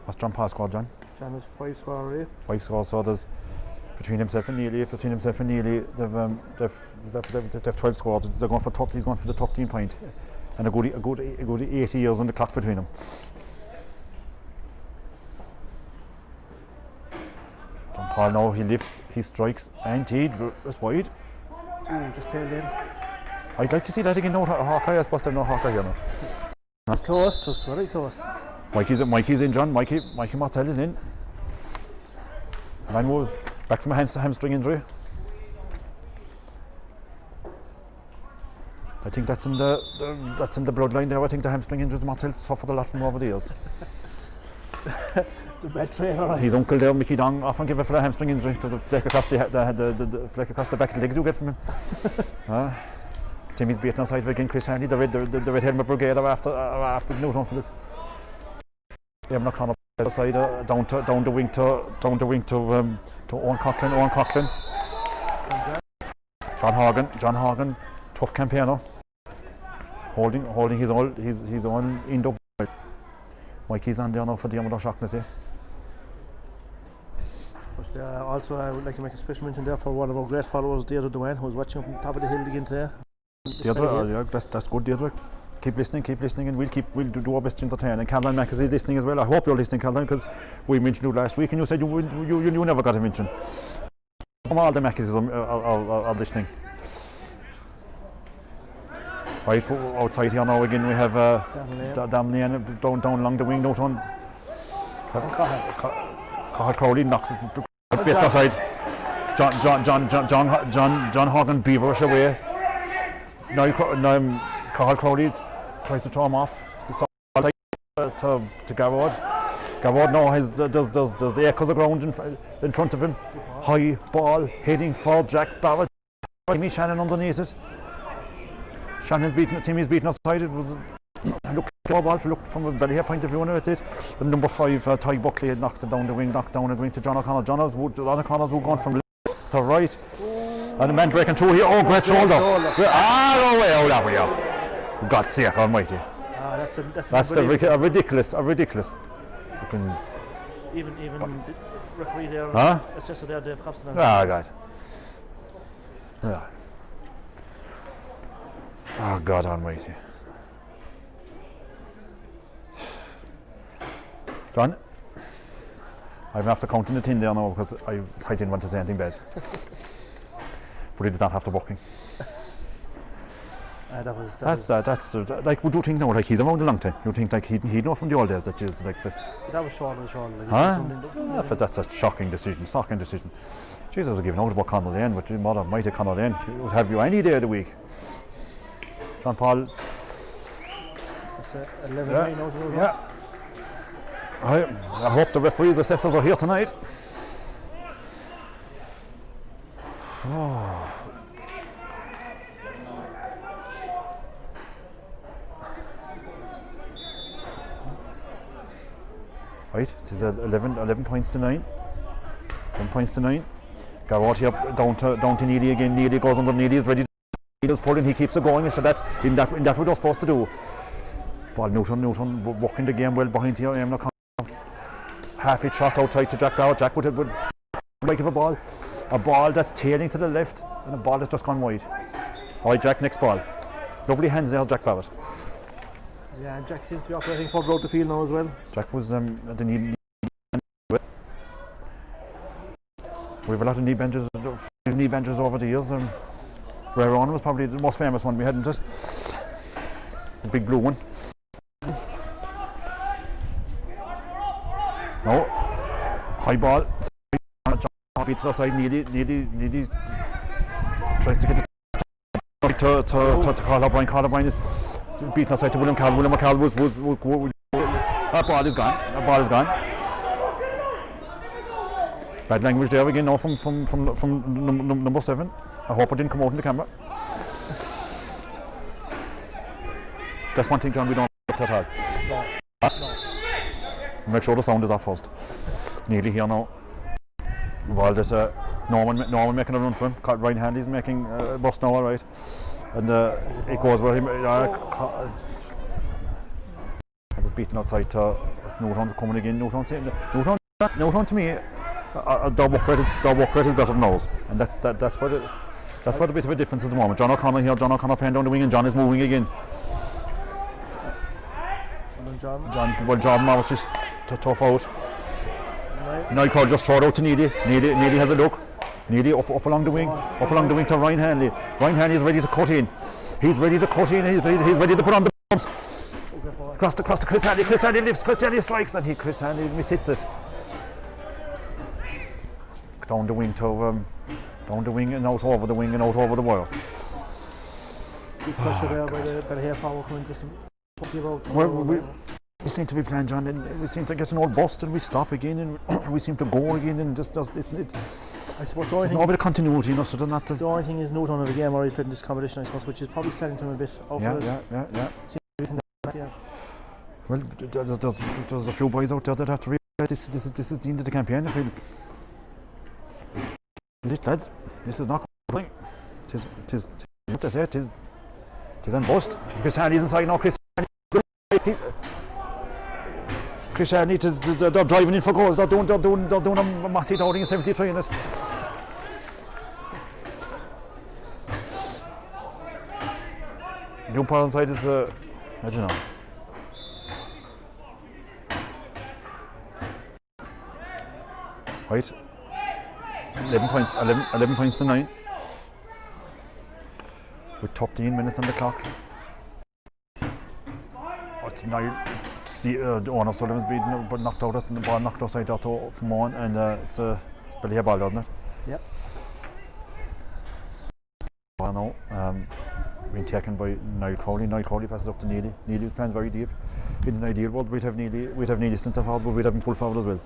What's John Paul scored, John? John has 5 scores already. 5 scores, so there's between himself and Neely, they've 12 scores. They're going for he's going for the 13 point. And a good 80 years on the clock between them. John Paul now, he lifts, he strikes, and he is wide. Just tailed in. I'd like to see that again. No Hawkeye, I suppose there's no Hawkeye here now. Close, very close. Mikey's in, John. Mikey Martell is in. And back from a hamstring injury. I think that's in the bloodline there. I think the hamstring injury, Martell suffered a lot from over the years. It's a bad trainer. Right? His uncle there, Mickey Dong, often give it for the hamstring injury. There's a flake across the flake across the back of the legs you get from him. Timmy's beaten outside again. Chris Hanley, the red helmet brigade are after Newtown for this. Eamon O'Connor outside down the wing to Owen Coughlin. John Horgan, tough campaigner. Holding his own end up. Mikey's on there now for Diarmuid Stockness. But also I would like to make a special mention there for one of our great followers, Deirdre Duane, who was watching up on top of the hill again today. Deirdre, yeah, that's good, Deirdre. Keep listening, and we'll do our best to entertain. And Caroline Mack is listening as well. I hope you're listening, Caroline, because we mentioned you last week, and you said you never got a mention. All the Mackies are listening. Right, outside here now again we have Damley down along the wing. Newtown. Cathal Crowley knocks it bits outside. John Horgan beaverish away. Now Cathal Crowley tries to throw him off to Garrod. Garrod now has does the acres of ground in front of him. High ball heading for Jack Barrett. Timmy Shannon underneath it. Timmy's beaten outside. It was look from a Ballyhea point of view now it did. And number 5 Ty Buckley knocks it down the wing, knocked down and going to John O'Connor. John O'Connor's gone from left to right. And the man breaking through here. Oh, great shoulder. No way out that way out. For God's sake almighty. That's a ridiculous fucking even referee there. Huh? It's just there, Dave Hobson. Ah, God. Yeah. Oh, God almighty. John, I'm after counting the tin there now because I didn't want to say anything bad. But he did not have the booking. That's like, would you think now, like he's around a long time? You think like he'd know from the old days that you like this? That was short. Like, huh? But that's a shocking decision. Jesus was giving out about Connell Lane, but your mother might have Connell Lane. Would have you any day of the week. John Paul. It's 11-9 out of the Yeah. I hope the referees, assessors are here tonight. Right, it is 11 points to 9. 10 points to 9. Garrotti up down to Neely again. Neely goes under. Neely's ready. Neely's pulling. He keeps it going. So that's in that what they're supposed to do. Ball Newton working the game well behind here. Half it shot outside to Jack Garrett. Jack would like of a ball that's tailing to the left, and a ball that's just gone wide. All right, Jack. Next ball. Lovely hands there, Jack Garrett. Yeah, and Jack seems to be operating further out the field now as well. Jack was the knee. We have a lot of knee benches over the years. Rare On was probably the most famous one we had, isn't it? The big blue one. No. High ball. John beats outside. Needy tries to get it to Carl O'Brien. Beaten outside to William Carl. William McCall was that ball is gone. Bad language there again now from number 7. I hope it didn't come out in the camera. That's one thing, John, we don't have at all. No. Make sure the sound is off first. Nearly here now. While there's Norman making a run for him. Right hand he's making a bust now, alright. And it goes where him. It's beaten outside to Newtown's coming again. Newtown to me. Their work rate is better than ours, and that's what a bit of a difference is at the moment. John O'Connor here, John O'Connor playing down the wing, and John is moving again. John was just tough out. Now Crowd just throw it out to Needy. Needy has a look. Needy up along the wing, to Ryan Hanley. Ryan Hanley is ready to cut in. He's ready to put on the bombs. Across to Chris Hanley. Chris Hanley lifts. Chris Hanley strikes, and Chris Hanley mishits it. Down the wing and out over the wing and out over the wire. Big pressure there by the Ballyhea forward coming just about. We seem to be playing, John, and we seem to get an old bust and we stop again and we seem to go again and just I suppose there's no bit of continuity, you know, so there's not. The only thing is Newtown of the game already played in this competition, I suppose, which is probably starting to him a bit. Yeah. Well, there's a few boys out there that have to realise this is the end of the campaign. I feel. Lads, this is not going. Tis what they say. It is on bust. Chris Hanley's inside now. Chris Hanley, they're driving in for goals. They're doing a massive outing in 73 in it. The umpire inside is I don't know. Right. 11 points to 9 with 13 minutes on the clock. Owen O'Sullivan's beaten but knocked out, and the ball knocked outside that from Owen, and it's Ballyhea ball, doesn't it? Yep. Ball now being taken by Niall Crowley. Niall Crowley passes up to Neely. Neely was playing very deep. In an ideal world we'd have Neely centre forward, but we'd have him full forward as well.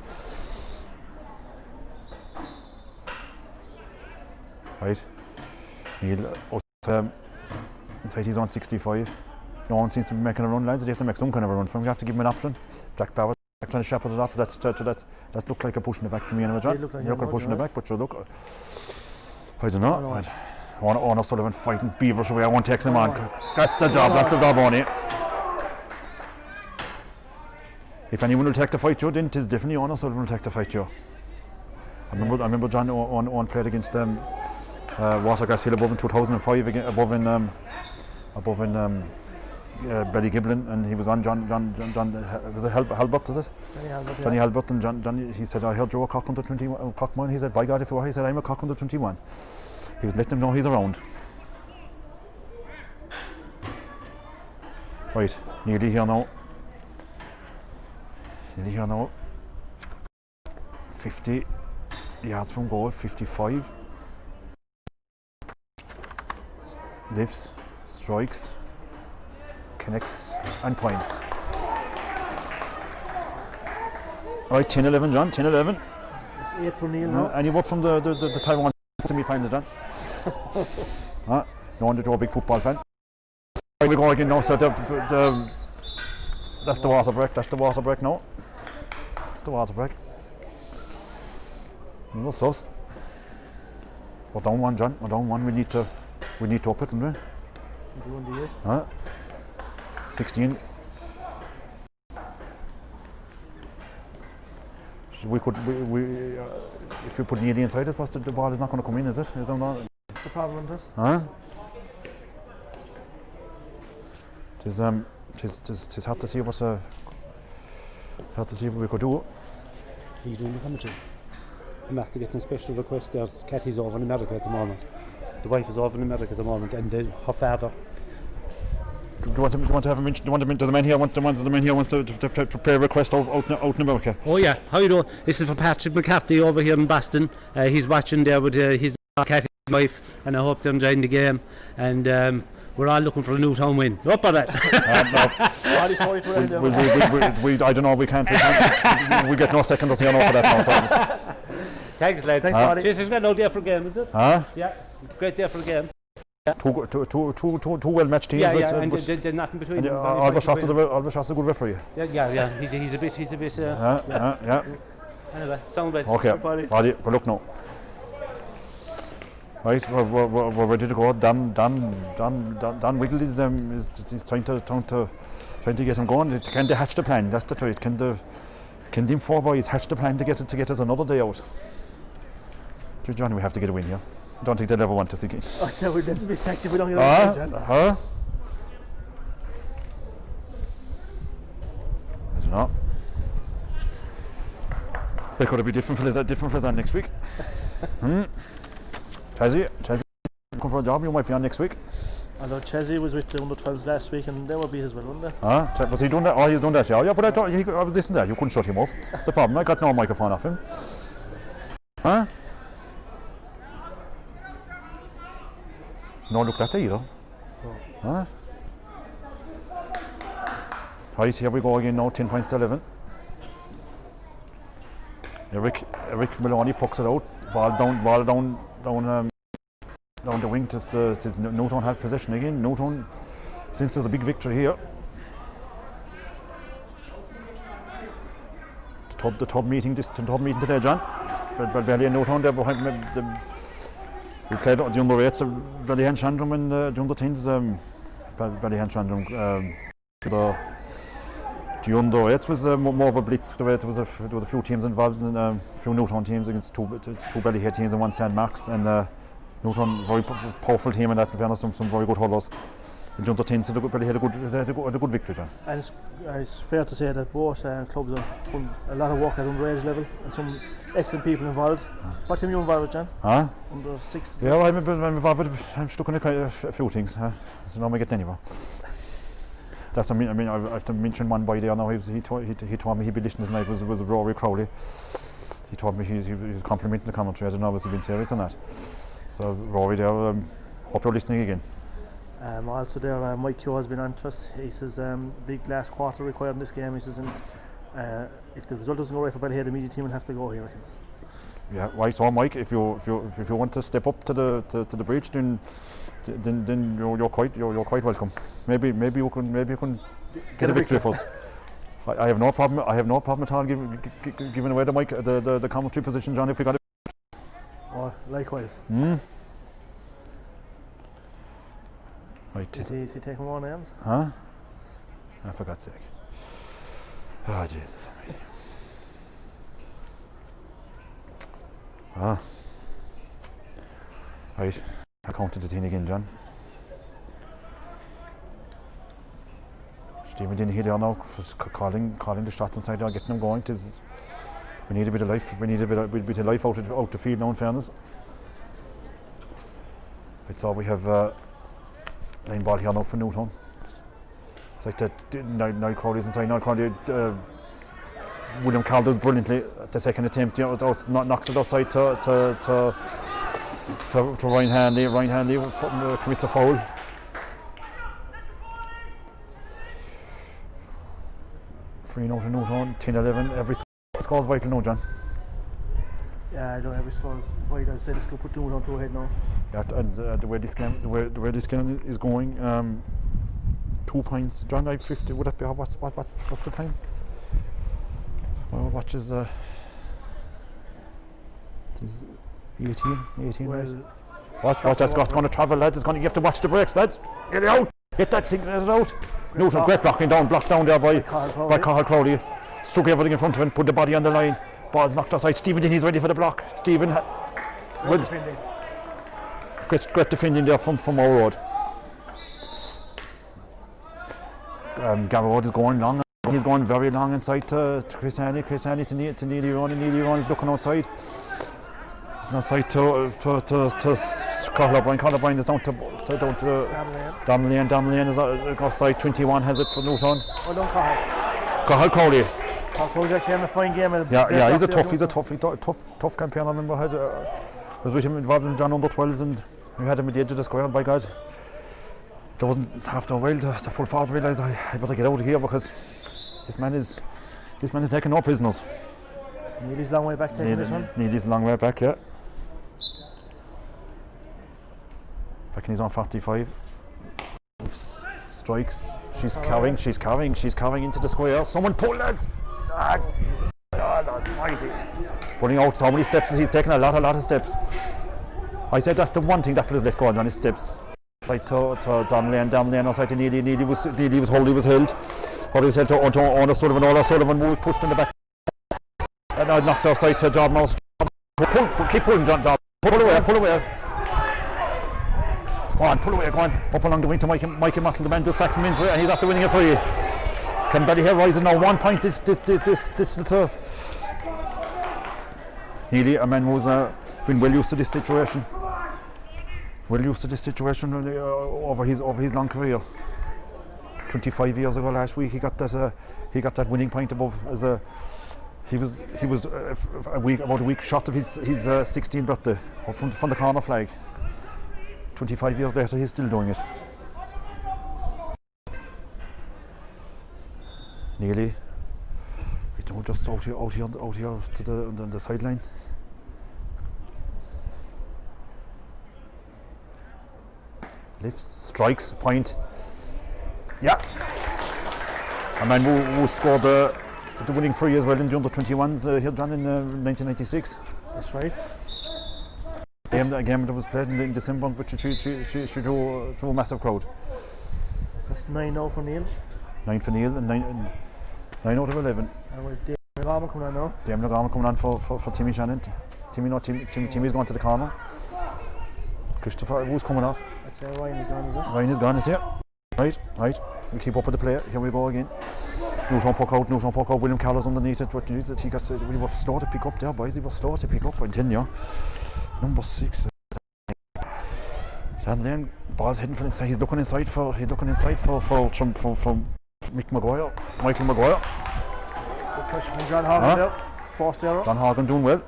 Right, Neil inside his own 65. No one seems to be making a run, lads. They have to make some kind of a run for him. You have to give him an option. Jack Barrett trying to shepherd it off. That looked like a pushing it back for me anyway, John. You look like pushing it back, but you look. I don't know. Owen O'Sullivan fighting beavers away. I won't take him on. That's the job. That's the job on it. If anyone will take the fight, Joe, then it is definitely Owen O'Sullivan will take the fight, Joe. I remember John Owen played against Watergrass Hill above in 2005 again, above in Ballygiblin, and he was on John was it Halbert, is it? Johnny Halbert, and John he said, I heard Joe a cock under 21 cockman. He said, by God, if you were, he said, I'm a cock under 21. He was letting him know he's around. Right, nearly here now. 50 yards from goal, 55. Lifts, strikes, connects and points. Right, 10-11, John, 10-11. It's 8 for Neil now. Any word from the Taiwan semi-finals, John? No wonder you're a big football fan. Here we go again now, so that's the water break, now. That's the water break. No sauce. We're down one, John, we're down one, we need to up it, don't we? 16. We if you put Neely inside, I suppose the ball is not going to come in, is it? Is that not? That's the problem with it. It's hard to see what we could do. He's doing the commentary. I'm after getting a special request there. Kathy's over in America at the moment. The wife is over in America at the moment, and her father. Do you want to have a mention? Do the man here wants to prepare a request out in America? Oh yeah, how you doing? This is for Patrick McCarthy over here in Boston. He's watching there with his Kathy's wife, and I hope they're enjoying the game. And we're all looking for a Newtown win. Up on that. I don't know. We can't. We get no seconds here now for that now. So. Thanks, lad. Thanks, Marty. It's got no day for a game, is it? Yeah, great day for a game. Two well-matched teams. And there's nothing between them. Albert Shots is a good referee. Yeah. He's a bit. Yeah. Anyway, sound bad. Okay. Ready. Good luck now. Right, we're ready to go. Dan Wiggle is trying to get him going. Can they hatch the plan? That's the truth. Can them four boys hatch the plan to get us another day out? Johnny, we have to get a win here. I don't think they'll ever want us again. Oh, we'll definitely be sacked if we don't get a win, John. I don't know. They could be different for us next week. Chazzy, looking for a job, you might be on next week. Although Chazzy was with the under-12s last week and they will be as well, wouldn't they? Was he doing that? Oh, he's done that, yeah, but I thought I was listening to that. You couldn't shut him up. That's the problem. I got no microphone off him. No looked at that either. Right, here we go again now, 10 points to 11. Eric Maloney pucks it out. Ball down the wing. Newtown have possession again. Newtown, since there's a big victory here. The top meeting today, John. Ballyhea and Newtown, they're behind. We played the under 8s of Ballyhea and the under 10s. Ballyhea the under 8s was more of a blitz. There was a few teams involved, and a few Newtown teams against two Ballyhea teams and one St. Mark's. And Newtown, very powerful team in that. In fairness, some very good hurlers. And the under 10s had a good victory, John. And it's fair to say that both clubs are doing a lot of work at underage level and some excellent people involved. What team are you involved with, John? Under 6? Yeah, I'm involved with. I'm stuck in a few things. So now I get anywhere. That's I have to mention one boy there now. He told me he'd be listening tonight was Rory Crowley. He told me he was complimenting the commentary. I don't know if he's been serious or not. So Rory there, hope you're listening again. Also there, Mike Keogh has been on to us. He says big last quarter required in this game. He says, and if the result doesn't go right for Ballyhea, the media team will have to go, he reckons. Yeah, right. So Mike, if you want to step up to the breach, then you're quite welcome. Maybe you can get a victory for us. I have no problem. At all giving away the commentary position, John. If we got it. Oh, likewise. Right. Is he taking more names? For God's sake. Oh, Jesus Almighty. Right. I counted the team again, John. Stephen Dennehy there now, calling the shots inside there, getting them going. We need a bit of life. We need a bit of life out the field now, in fairness. Right, so we have 9 ball here now for Newtown. It's like that. Now Crowley's inside. Now Crowley, William Calder brilliantly at the second attempt. Knocks it outside to Ryan Hanley. Ryan Hanley commits a foul. 3 now to Newtown, 10-11. Every score's vital now, John. Yeah, I don't know, every score is vital. I'd say let's go put Newtown to ahead now. Yeah, and the way this game is going, 2 points. John, I have 50. Would that be what's the time? Well, watch is it is 18. Well, Right? Watch. That's going to travel, lads. You have to watch the brakes, lads. Get it out. Get that thing. Get it out. Newton, great blocked down there by Cathal Crowley. Struck everything in front of him. Put the body on the line. Ball's knocked aside. Stephen Denny's ready for the block. Stephen. Great defending there from our road. Gary Road is going long. He's going very long inside to Chris Hanley. Chris Hanley to Neely Ron. And Neely Ron is looking outside. Outside to Cathal O'Brien. Cathal O'Brien is down to Dom Lane is outside. 21 has it for Newtown. Well done, Cathal. Cathal Crowley. Cathal Crowley's actually having a fine game. Yeah, he's a tough campaign. I remember I was with him involved in John under 12s and we had him at the edge of the square, and by God, there wasn't after a while the full forward realised I better get out of here because this man is taking no prisoners. Neely's a long way back taking this one. Neely's a long way back, yeah. Reckon he's on 45. Strikes. She's carrying into the square. Someone pull, lads! Jesus. God almighty. Pulling out so many steps, he's taking a lot of steps. I said that's the one thing that fella's let go on his steps. Right to down lane outside to Neely. Neely was held. Holly was held to O'Sullivan. O'Sullivan moved, pushed in the back. And now knocks outside to John Mouse. Keep pulling, John. Pull away. Go on. Up along the wing to Mikey Mottle, the man just back from injury, and he's after winning it for you. Can Ballyhea rising now? 1 point. This little Neely, a man who's been well used to this situation. Over his long career. 25 years ago last week, he got that winning point above as a. He was about a week short of his 16th birthday from the corner flag. 25 years later, he's still doing it. Nearly. We don't just out here to the sideline. Lifts, strikes, point. Yeah. A man who scored the winning free as well in the under-21s here, John, in 1996. That's right. A game that was played in December, which she drew a massive crowd. That's 9-0 for Neil. 9 for Neil and 9 out of 11. And with Dave Garman coming on now. Dave Garman coming on for Timmy Shannon. Timmy's gone to the corner. Christopher, who's coming off? I'd say Ryan is gone, is it? Ryan is gone, is here. Right. We keep up with the play. Here we go again. Newtown puck out. William Carlos underneath it. We were slow to pick up there, boys. He was slow to pick up. I'm telling you. Number 6. And then ball's heading for inside. He's looking inside for Michael Maguire. Good pressure from John Horgan there. Forced error. John Horgan doing well.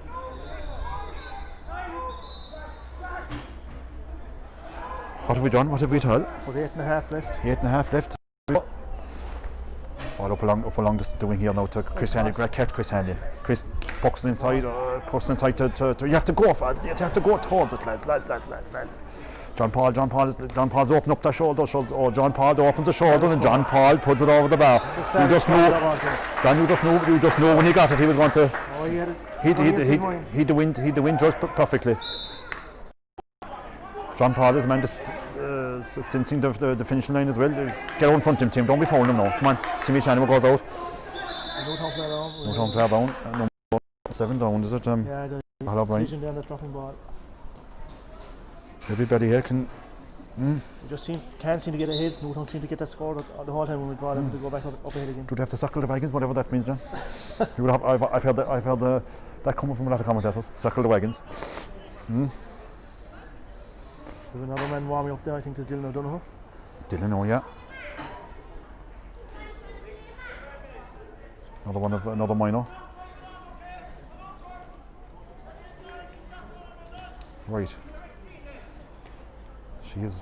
What have we done? What have we told? With 8.5 left. 8.5 left. Ball up along the wing here now to Chris Hanley. Great catch, Chris Hanley. Chris pucks inside. To you have to go for it. You have to go towards it, lads. John Paul's opened up the shoulder. John Paul opens the shoulder and John Paul puts it over the bar. You just know when he got it, he was going to. He'd the wind just perfectly. John Paul is a man just sensing the finishing line as well. Get out in front of him, Tim. Don't be fouling him now. Come on, Timmy Shannon goes out. Newtown player down. Number 7 down, is it? Yeah, Hello, Brian. Vision down the dropping ball. Maybe Ballyhea can. We just can't seem to get ahead. Newtown seem to get that score the whole time when we draw them to go back up ahead again. Do they have to circle the wagons, whatever that means, John? I've heard that coming from a lot of commentators. Circle the wagons. There's another man warming up there. I think there's Dylan O'Donoghue. Dylan, yeah. Another minor. Right. She's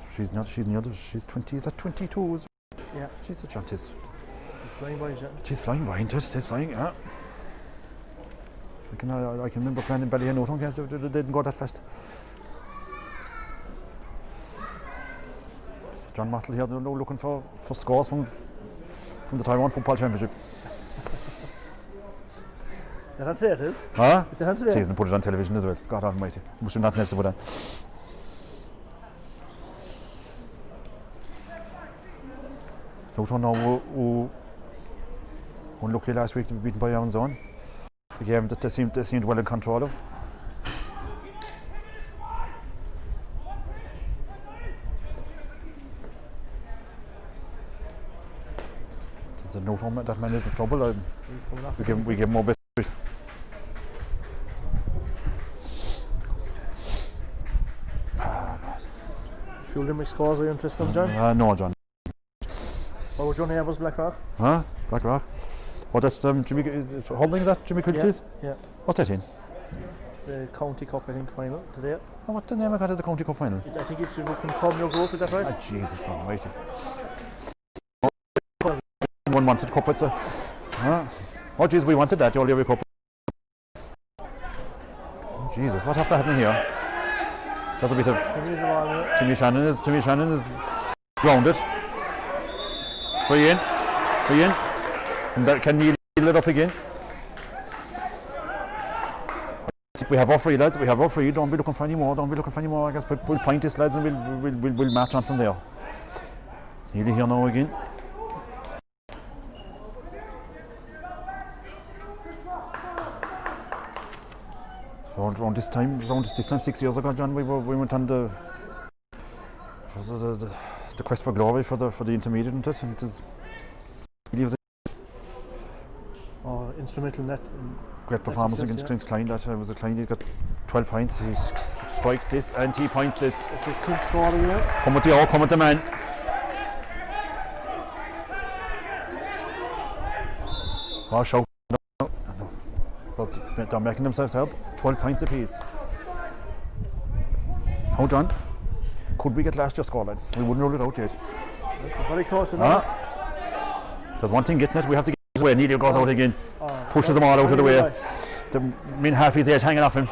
20. Is that 22? Yeah. She's a chantis. Flying by, yeah. She's flying by, isn't it? She's flying, yeah. I can remember playing in Ballyhea Newtown games, they didn't go that fast. John Mattle here now looking for scores from the Taiwan Football Championship. Is that on today, it is? Huh? Is that on today? Jeez, and put it on television as well. God almighty. Must be nothing else to put on. Newtown now who unlucky last week to be beaten by Avondhu. The game that they seemed well in control of. There's a Newtown that man is in trouble. He's coming off. We give him more best. Few Limerick scores are you interested in, John? No, John. What was your name was Blackrock? Huh? Blackrock? Oh, that's Jimmy. Hurling, is that Jimmy Quilty's? Yeah. What's that in? The County Cup, I think, final today. Oh, what the name I got at the County Cup final? I think it's from Tomio Group, is that right? Ah, Jesus almighty. 1 month at Cup, it's a... Oh, jeez, we wanted that, the O'Leary Cup. Oh, Jesus, what after happening here? There's a bit of... Timmy Shannon is grounded. Free in. And can Neil it up again? We have our free, lads. Don't be looking for any more. I guess we'll point this, lads, and we'll match on from there. Nearly here now again. Around this time 6 years ago, John, we went on the quest for glory for the intermediate, and it is really instrumental in that. Great performance against Clint's Klein. That was a Klein. He got 12 points. He strikes this and he points this. This is Clint scoring here. Come with the man. Oh, shout. But they're making themselves heard. 12 points apiece. How, John? Could we get last year's scoreline? We wouldn't rule it out yet. It's very close to that. There's one thing getting it. We have to get it away. Neil goes out again. Pushes them all out of the way. The main half his edge hanging off him.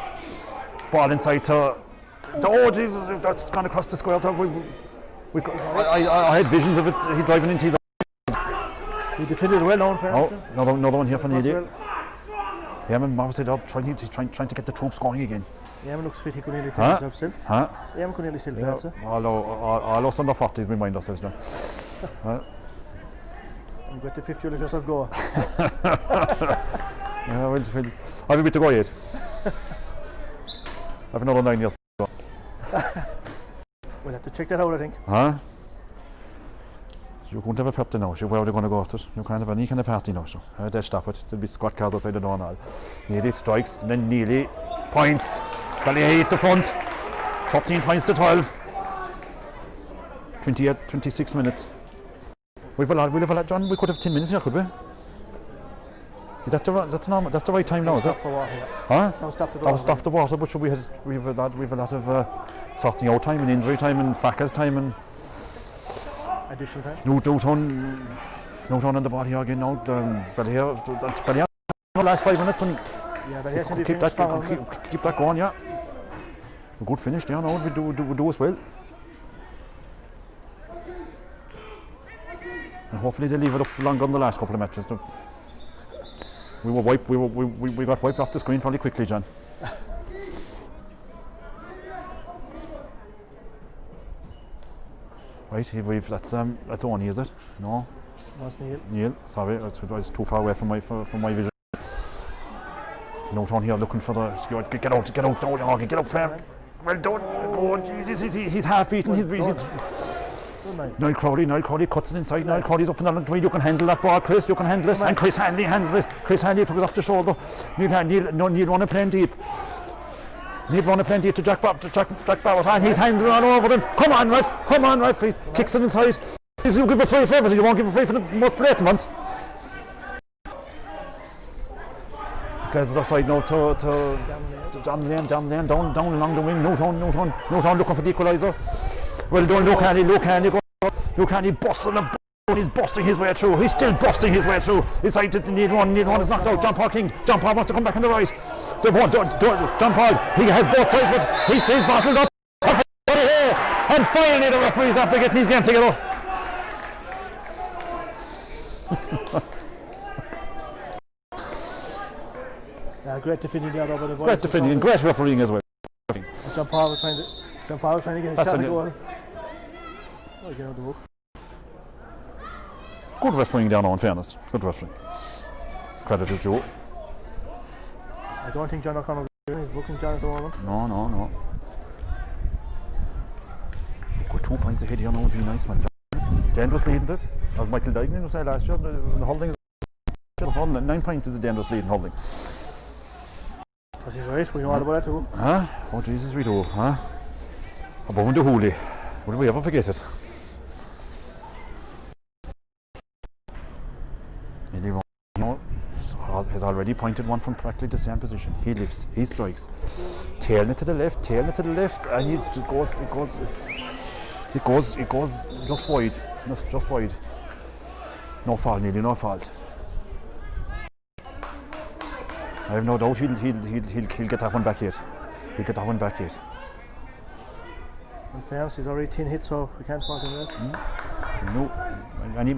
Ball inside to oh Jesus, that's gone across the square. I had visions of it. He driving into his. He defended well on fair. Oh, another one here for Neil. Yeah, man, obviously they're trying to get the troops going again. Yeah, man, looks fit. He could nearly play himself still. Huh? Yeah, man, could nearly still play, sir. All us under 40s remind ourselves, John. You got the 50, you let yourself go. Yeah, well, I have a bit to go yet. I have another 9 years to go. We'll have to check that out, I think. Huh? You couldn't have a prep now, so where are they going to go after? You can't have any kind of party now, so they'll stop it. There'll be squad cars outside the door and all. Nearly strikes, and then nearly points. Ballyhea hit the front. 13 points to 12. 26 minutes. We'll have a lot, John. We could have 10 minutes here, could we? Is that that's normal? That's the right time now, is it? For water, yeah. Huh? Don't stop the That was stop the water, but we have a lot of sorting out time and injury time and fracas time and additional time. Newtown on the ball here again now. Ballyhea the last 5 minutes and yeah, but keep that going, yeah. A good finish there now. We do as well. And hopefully they leave it up for longer than the last couple of matches. We got wiped off the screen fairly quickly, John. Right, that's Oni, is it? No. That's Neil. Neil, sorry, I was too far away from my vision. Newtown here looking for the get out, get up, Pam. Well done. Oh, Jesus, he's half beaten. He's Niall Crowley cuts it inside. Niall Crowley's up and down the way. You can handle that ball, Chris. You can handle it. And Chris Hanley handles it. Chris Hanley took it off the shoulder. Neil want to play deep. Neil want to play deep to Jack Barrett. And he's handling all over them. Come on, ref. He kicks it inside. You give a free for everything. You won't give a free for the most blatant ones. Plays it offside now to down lane, down along the wing. Newtown looking for the equaliser. Well done, Luke Hanley busting and He's busting his way through. He's still busting his way through. Inside to need one is knocked out. John Paul King. John Paul wants to come back on the right. John Paul, he has both sides, but he's bottled up. And finally the referees after getting his game together. Great defending there by the boys. Great defending, great refereeing as well. John Paul was trying to get his shot to goal. Oh, get out the book. Good refereeing down, in fairness. Good refereeing. Credit to Joe. I don't think John O'Connor is booking John at the moment. No. Got 2 points ahead here now would be nice, man. Dangerous lead, isn't it? As Michael Dignan was saying last year, the Hurling is 9 points is a dangerous lead in Hurling. That's right, we know all about that too. Huh? Oh Jesus, we do, huh? Avondhu Hurling. Will we ever forget it? Nearly wrong. No, has already pointed one from practically the same position. He lifts, he strikes. Tailing it to the left, and it goes just wide. Just wide. No fault, nearly no fault. I have no doubt he'll get that one back yet. He'll get that one back yet. In fairness, he's already 10 hits, so we can't fault him yet. No, any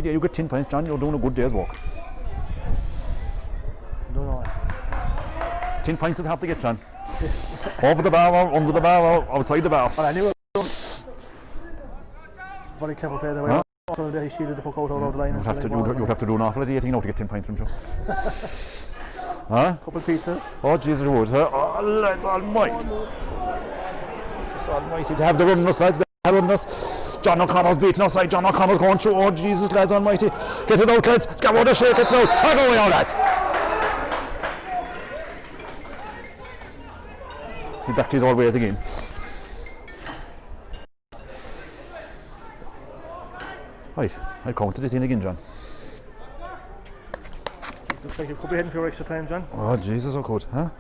day you get 10 points, John, you're doing a good day's work. Don't know. 10 points is hard to get, John. Over the bar, or under the bar, or outside the bar. Well, anyway, very clever play there. Huh? So he shielded the puck out over the line. You'd have to do an awful lot of 18 now to get 10 points from Joe. Huh? Couple of pizzas. Oh Jesus, you would, huh? Oh, lads almighty. Jesus almighty. To have the runners, lads, they have runners. John O'Connor's beating us, John O'Connor's going through. Oh Jesus, lads almighty. Get it out, lads. Get out of shake it out. I'll go away, all lads. He's back to his old ways again. Right, I'll counted it in again, John. Looks like you could be heading for extra time, John. Oh Jesus, I could, huh?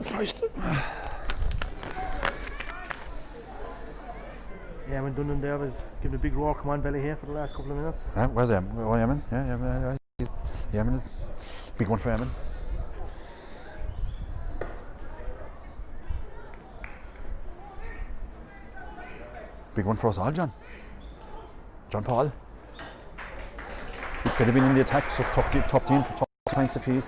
Christ. Yeah, when Dunnan there was giving a big roar, come on Ballyhea for the last couple of minutes. Where's Eamon? Oh, Eamon? Yeah. Eamon is big one for Eamon. Big one for us all, John. John Paul. Instead of being in the attack, so top team points apiece.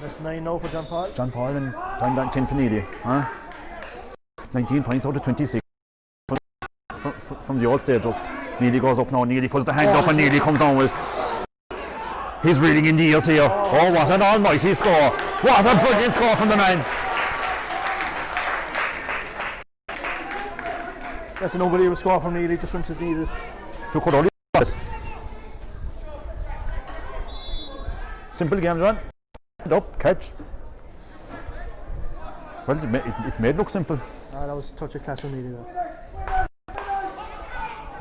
That's 9 now for John Paul. John Paul and time down 10 for Neely. Huh? 19 points out of 26 from the old stages. Neely goes up now, Neely puts the hand up and Neely comes down with. He's reeling in the ears here. Oh, what an almighty score. What a brilliant score from the man. That's an unbelievable score from Neely, just when it's needed. If you could only it. Simple game, John. Hand up, catch. Well, it's made look simple. That was a touch of class from Neely though.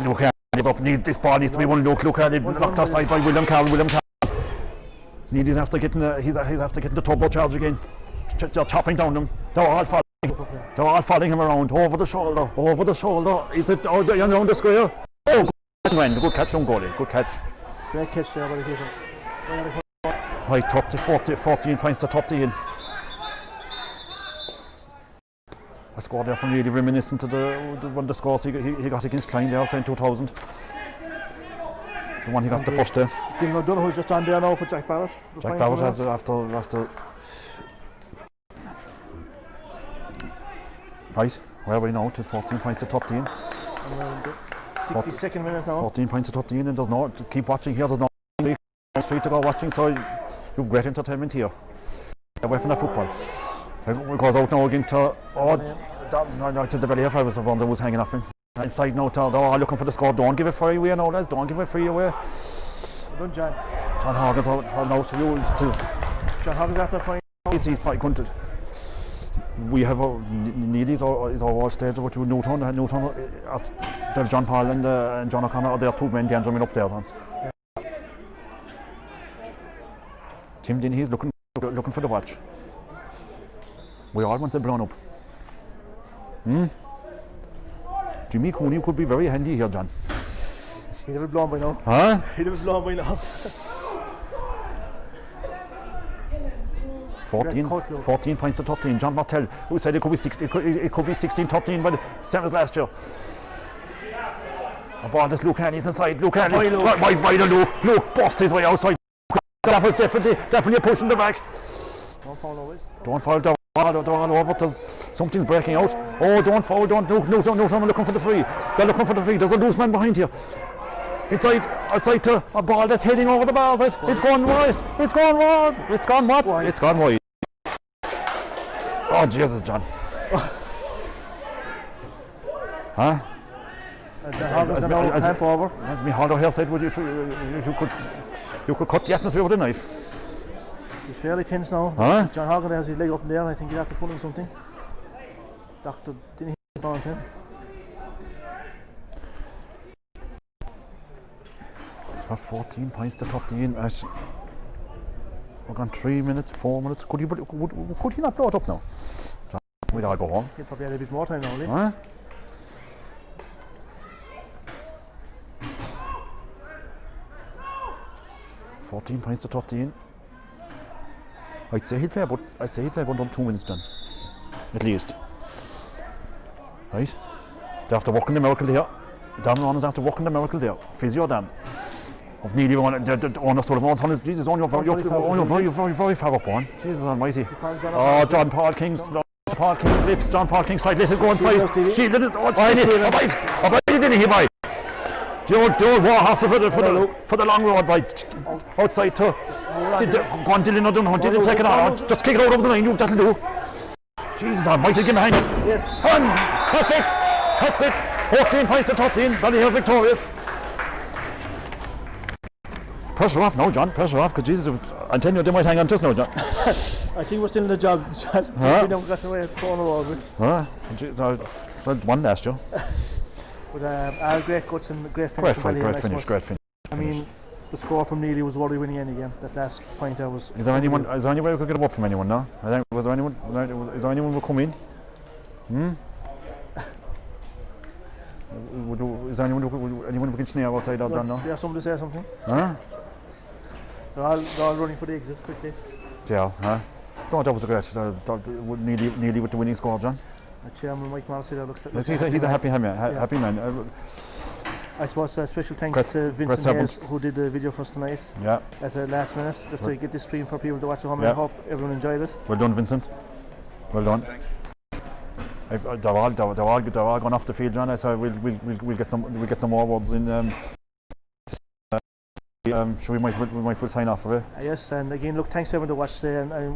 Look at it. This ball needs to be one look at it. Knocked aside by William Carroll. Neely's after getting he's after getting the turbo charge again. They're chopping down them. They're all following him around. Over the shoulder. Is it around the square? Oh, good catch from goalie. Good catch. Great catch there by the keeper. Right, top to 14 points to top to in. A score there from really reminiscent to one of the scores he got against Klein there, in 2000. The one he got the first day. Dingo Donohue's just on there now for Jack Barrett. Jack Barrett after. Right, where are we now? It is 14 points to top 10. 62nd minute now. 14 points to top 10, and there's no keep watching here. There's no street to go watching, so you've great entertainment here. Away from the football. It goes out now again to to the Ballyhea fellas. The one that was hanging off him. Inside now, they're all looking for the score. Don't give it free away now, lads. Don't give it free away. Well done, John. John Hogan's out now, so you. John Hogan's after fine. He's fight country. We have Neely is our all stage with Newtown. John Paul and John O'Connor are there, two men danger up there. Tim Denny, he's looking for the watch. We all want to blown up. Jimmy Cooney could be very handy here, John. He'd have been blown by now. Huh? He'd have been blown by now. 14 points to 13. John Martell, who said it could be 16-13, but same as last year. A ball this Luke Hanley's inside. Luke Hanley, by the Luke busts his way outside. That was definitely a push in the back. Don't foul always. Don't foul, they're all over. Something's breaking out. Oh, don't foul, don't. No, looking for the free. They're looking for the free. There's a loose man behind here. Outside to a ball that's heading over the bar. It's gone wide. It's gone wide. It's gone what? Wide. It's gone wide. Oh, Jesus, John. Huh? As me Harder here said, would you, if you could cut the atmosphere with a knife. He's fairly tense now. Huh? John Hogan has his leg up in there, and I think he'll have to pull him something. Doctor didn't hear on him. For 14 points to 13. We're gone 3 minutes, 4 minutes. Could he not blow it up now? John, we'd all go home. He'll probably have a bit more time now, will he? Huh? $14 points to 13. I'd say he'll play about 2 minutes done. At least. Right? They're after working the miracle there. Dan Ron is after working the miracle there. Physio Dan. Of nearly one, the owner sort of wants on his Jesus, you're very far up on. Jesus almighty. Oh, John Paul King lifts, John Paul King straight, let it go inside. Shielded it, I didn't he by. The old warhorse for the long road by outside to go on Dylan or don't know, Dylan take it out, just kick it out over the line, that'll do. Jesus almighty, get behind. Yes. And that's it. 14 points to 13, Ballyhea victorious. Pressure off now, John, pressure off, because Jesus, I'm telling you, they might hang on to us now, John. I think we're still in the job, John. Huh? We don't get away at corner over. One last year. But great guts and great finish. Great finish. I mean, the score from Neely was worthy winning end again. That last point there was. Is there any way we could get a vote from anyone now? Is there anyone who will come in? Is there anyone who can sneer outside or John now? Is there someone to say something? Huh? They're all running for the exits quickly. Yeah, huh? No, that was a great. Nearly with the winning score, John. The chairman Mike Marcy there looks like he's a happy man. I suppose special thanks to Vincent Hayes who did the video for us tonight. Yeah. As a last minute, just to get this stream for people to watch at home. Yeah. I hope everyone enjoyed it. Well done, Vincent. Well done. They're all gone off the field, John. So we'll get them more words in. Sure, we might well sign off of it. Yes, and again, look, thanks everyone to watch today, and a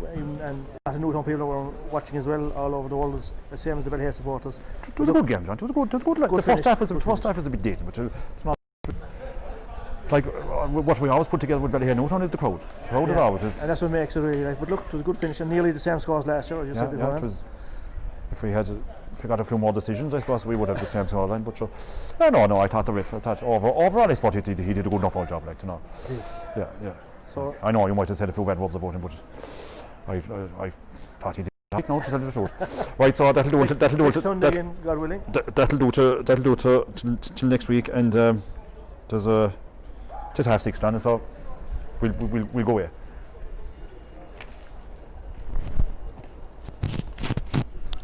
lot of Newtown people were watching as well, all over the world, the same as the Ballyhea supporters. It was a good game, John. It was good. The first half was a bit dated, but it's not like what we always put together with Ballyhea Newtown is the crowd. The crowd is always. And that's what makes it really like. But look, it was a good finish, and nearly the same score as last year, as you said before. Yeah, it was. If we got a few more decisions, I suppose we would have the same scoreline. But sure, no, I thought overall, I thought he did a good enough job, like, you know. Yeah. So I know you might have said a few bad words about him, but I thought he did. No, to tell you the truth. Right, so that'll do. Sunday again, God willing. That'll do till next week, and there's 6:30, so we'll go away.